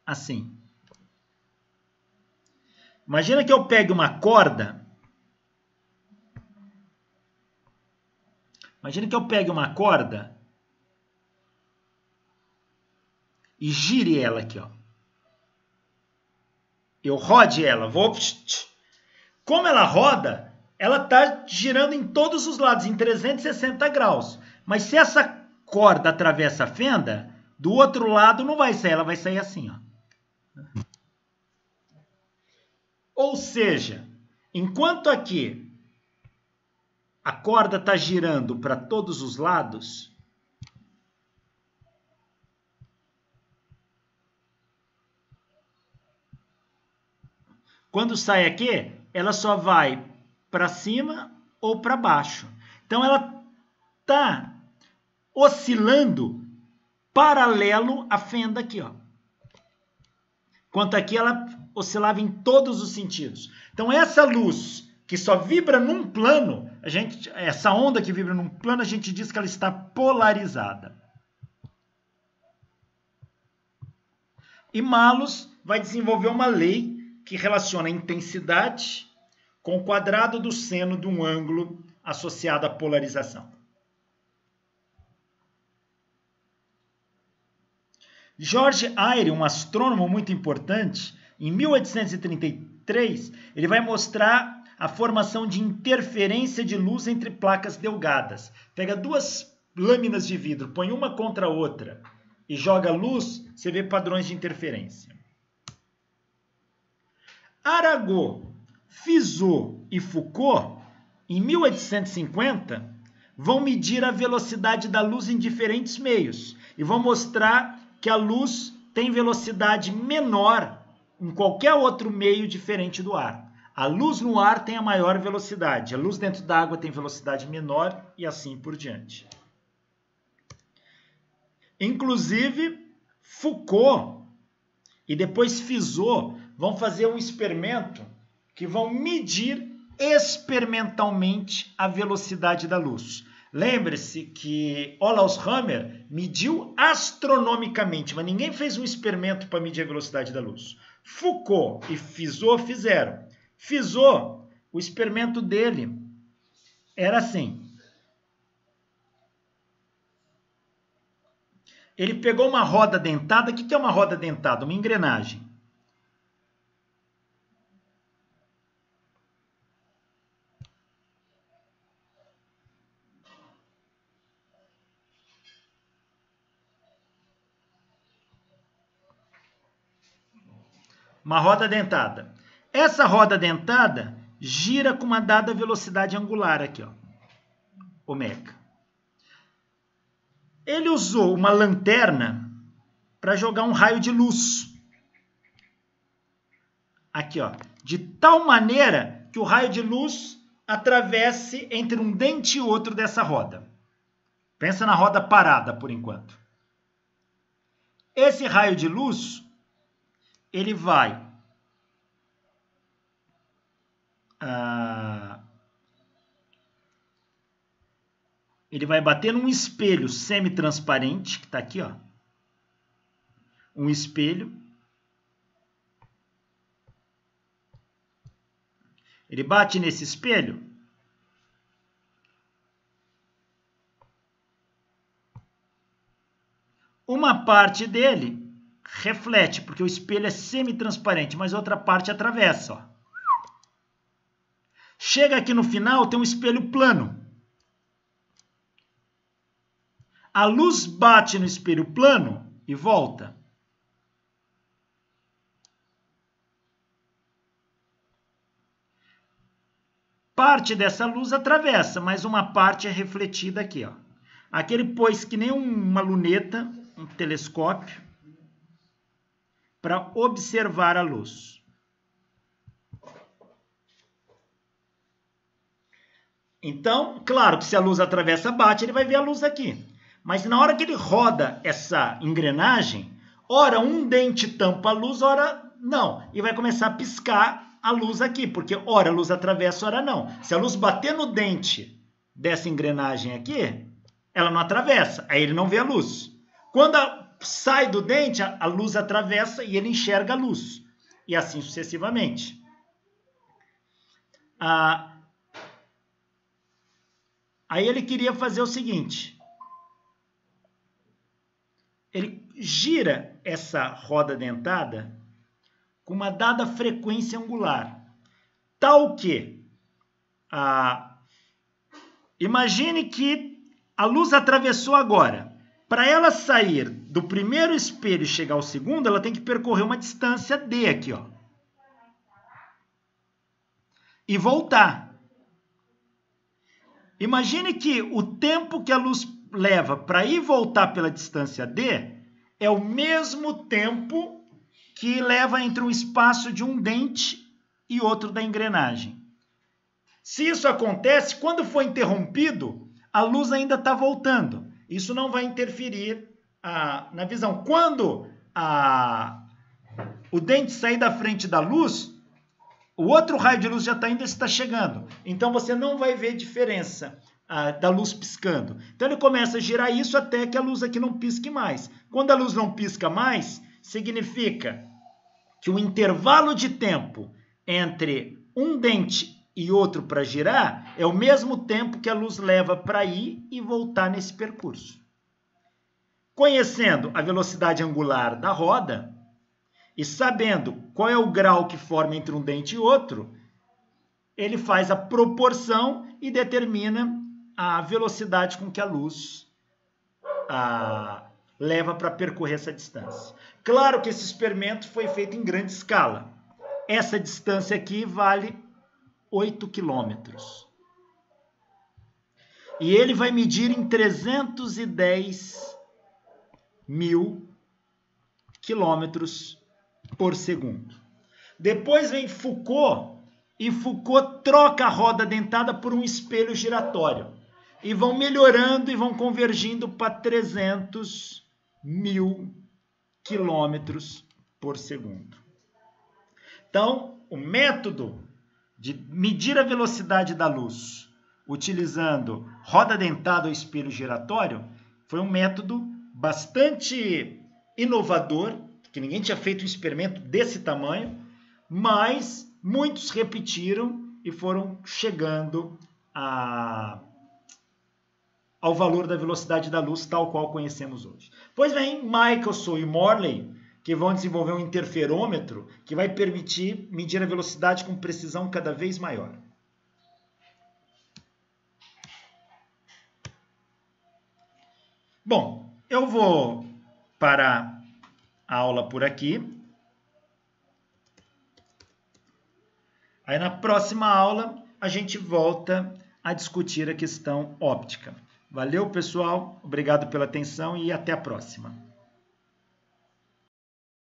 assim. Imagina que eu pegue uma corda. Imagina que eu pegue uma corda e gire ela aqui, ó. Eu rode ela, vou... Como ela roda, ela está girando em todos os lados, em 360 graus. Mas se essa corda atravessa a fenda, do outro lado não vai sair, ela vai sair assim, ó. Ou seja, enquanto aqui a corda está girando para todos os lados, quando sai aqui, ela só vai para cima ou para baixo. Então ela está oscilando paralelo à fenda aqui, ó. Enquanto aqui ela oscilava em todos os sentidos. Então essa luz que só vibra num plano, essa onda que vibra num plano, a gente diz que ela está polarizada. E Malus vai desenvolver uma lei que relaciona a intensidade com o quadrado do seno de um ângulo associado à polarização. George Airy, um astrônomo muito importante, Em 1833, ele vai mostrar a formação de interferência de luz entre placas delgadas. Pega duas lâminas de vidro, põe uma contra a outra e joga luz, você vê padrões de interferência. Arago, Fizeau e Foucault, em 1850, vão medir a velocidade da luz em diferentes meios e vão mostrar que a luz tem velocidade menor em qualquer outro meio diferente do ar. A luz no ar tem a maior velocidade, a luz dentro da água tem velocidade menor e assim por diante. Inclusive, Foucault e depois Fizeau vão fazer um experimento que vão medir experimentalmente a velocidade da luz. Lembre-se que Olaus Hammer mediu astronomicamente, mas ninguém fez um experimento para medir a velocidade da luz. Foucault e Fizeau fizeram. Fizeau, o experimento dele era assim. Ele pegou uma roda dentada. O que é uma roda dentada? Uma engrenagem. Uma roda dentada. Essa roda dentada gira com uma dada velocidade angular aqui, ó, ômega. Ele usou uma lanterna para jogar um raio de luz. Aqui, ó, de tal maneira que o raio de luz atravesse entre um dente e outro dessa roda. Pensa na roda parada por enquanto. Esse raio de luz, ele vai bater num espelho semi-transparente, que está aqui, ó. Um espelho. Ele bate nesse espelho. Uma parte dele reflete, porque o espelho é semi-transparente, mas outra parte atravessa, ó. Chega aqui no final, tem um espelho plano. A luz bate no espelho plano e volta. Parte dessa luz atravessa, mas uma parte é refletida aqui, ó. Aqui ele pôs que nem uma luneta, um telescópio, para observar a luz. Então, claro que se a luz atravessa, bate, ele vai ver a luz aqui. Mas na hora que ele roda essa engrenagem, ora um dente tampa a luz, ora não. E vai começar a piscar a luz aqui, porque ora a luz atravessa, ora não. Se a luz bater no dente dessa engrenagem aqui, ela não atravessa, aí ele não vê a luz. Quando sai do dente, a luz atravessa e ele enxerga a luz. E assim sucessivamente. Aí ele queria fazer o seguinte. Ele gira essa roda dentada com uma dada frequência angular. Tal que, imagine que a luz atravessou agora. Para ela sair do primeiro espelho e chegar ao segundo, ela tem que percorrer uma distância d aqui, ó. E voltar. Imagine que o tempo que a luz leva para ir e voltar pela distância d é o mesmo tempo que leva entre um espaço de um dente e outro da engrenagem. Se isso acontece, quando for interrompido, a luz ainda está voltando. Isso não vai interferir na visão. Quando o dente sair da frente da luz, o outro raio de luz já ainda está chegando. Então, você não vai ver diferença da luz piscando. Então, ele começa a girar isso até que a luz aqui não pisque mais. Quando a luz não pisca mais, significa que o intervalo de tempo entre um dente e outro para girar é o mesmo tempo que a luz leva para ir e voltar nesse percurso. Conhecendo a velocidade angular da roda, e sabendo qual é o grau que forma entre um dente e outro, ele faz a proporção e determina a velocidade com que a luz leva para percorrer essa distância. Claro que esse experimento foi feito em grande escala. Essa distância aqui vale 8 quilômetros. E ele vai medir em 310 mil quilômetros por segundo. Depois vem Foucault, e Foucault troca a roda dentada por um espelho giratório. E vão melhorando e vão convergindo para 300 mil quilômetros por segundo. Então, o método de medir a velocidade da luz utilizando roda dentada ou espelho giratório foi um método bastante inovador, que ninguém tinha feito um experimento desse tamanho, mas muitos repetiram e foram chegando ao valor da velocidade da luz tal qual conhecemos hoje. Pois vem Michelson e Morley, que vão desenvolver um interferômetro que vai permitir medir a velocidade com precisão cada vez maior. Bom, eu vou parar a aula por aqui. Aí na próxima aula a gente volta a discutir a questão óptica. Valeu, pessoal. Obrigado pela atenção e até a próxima.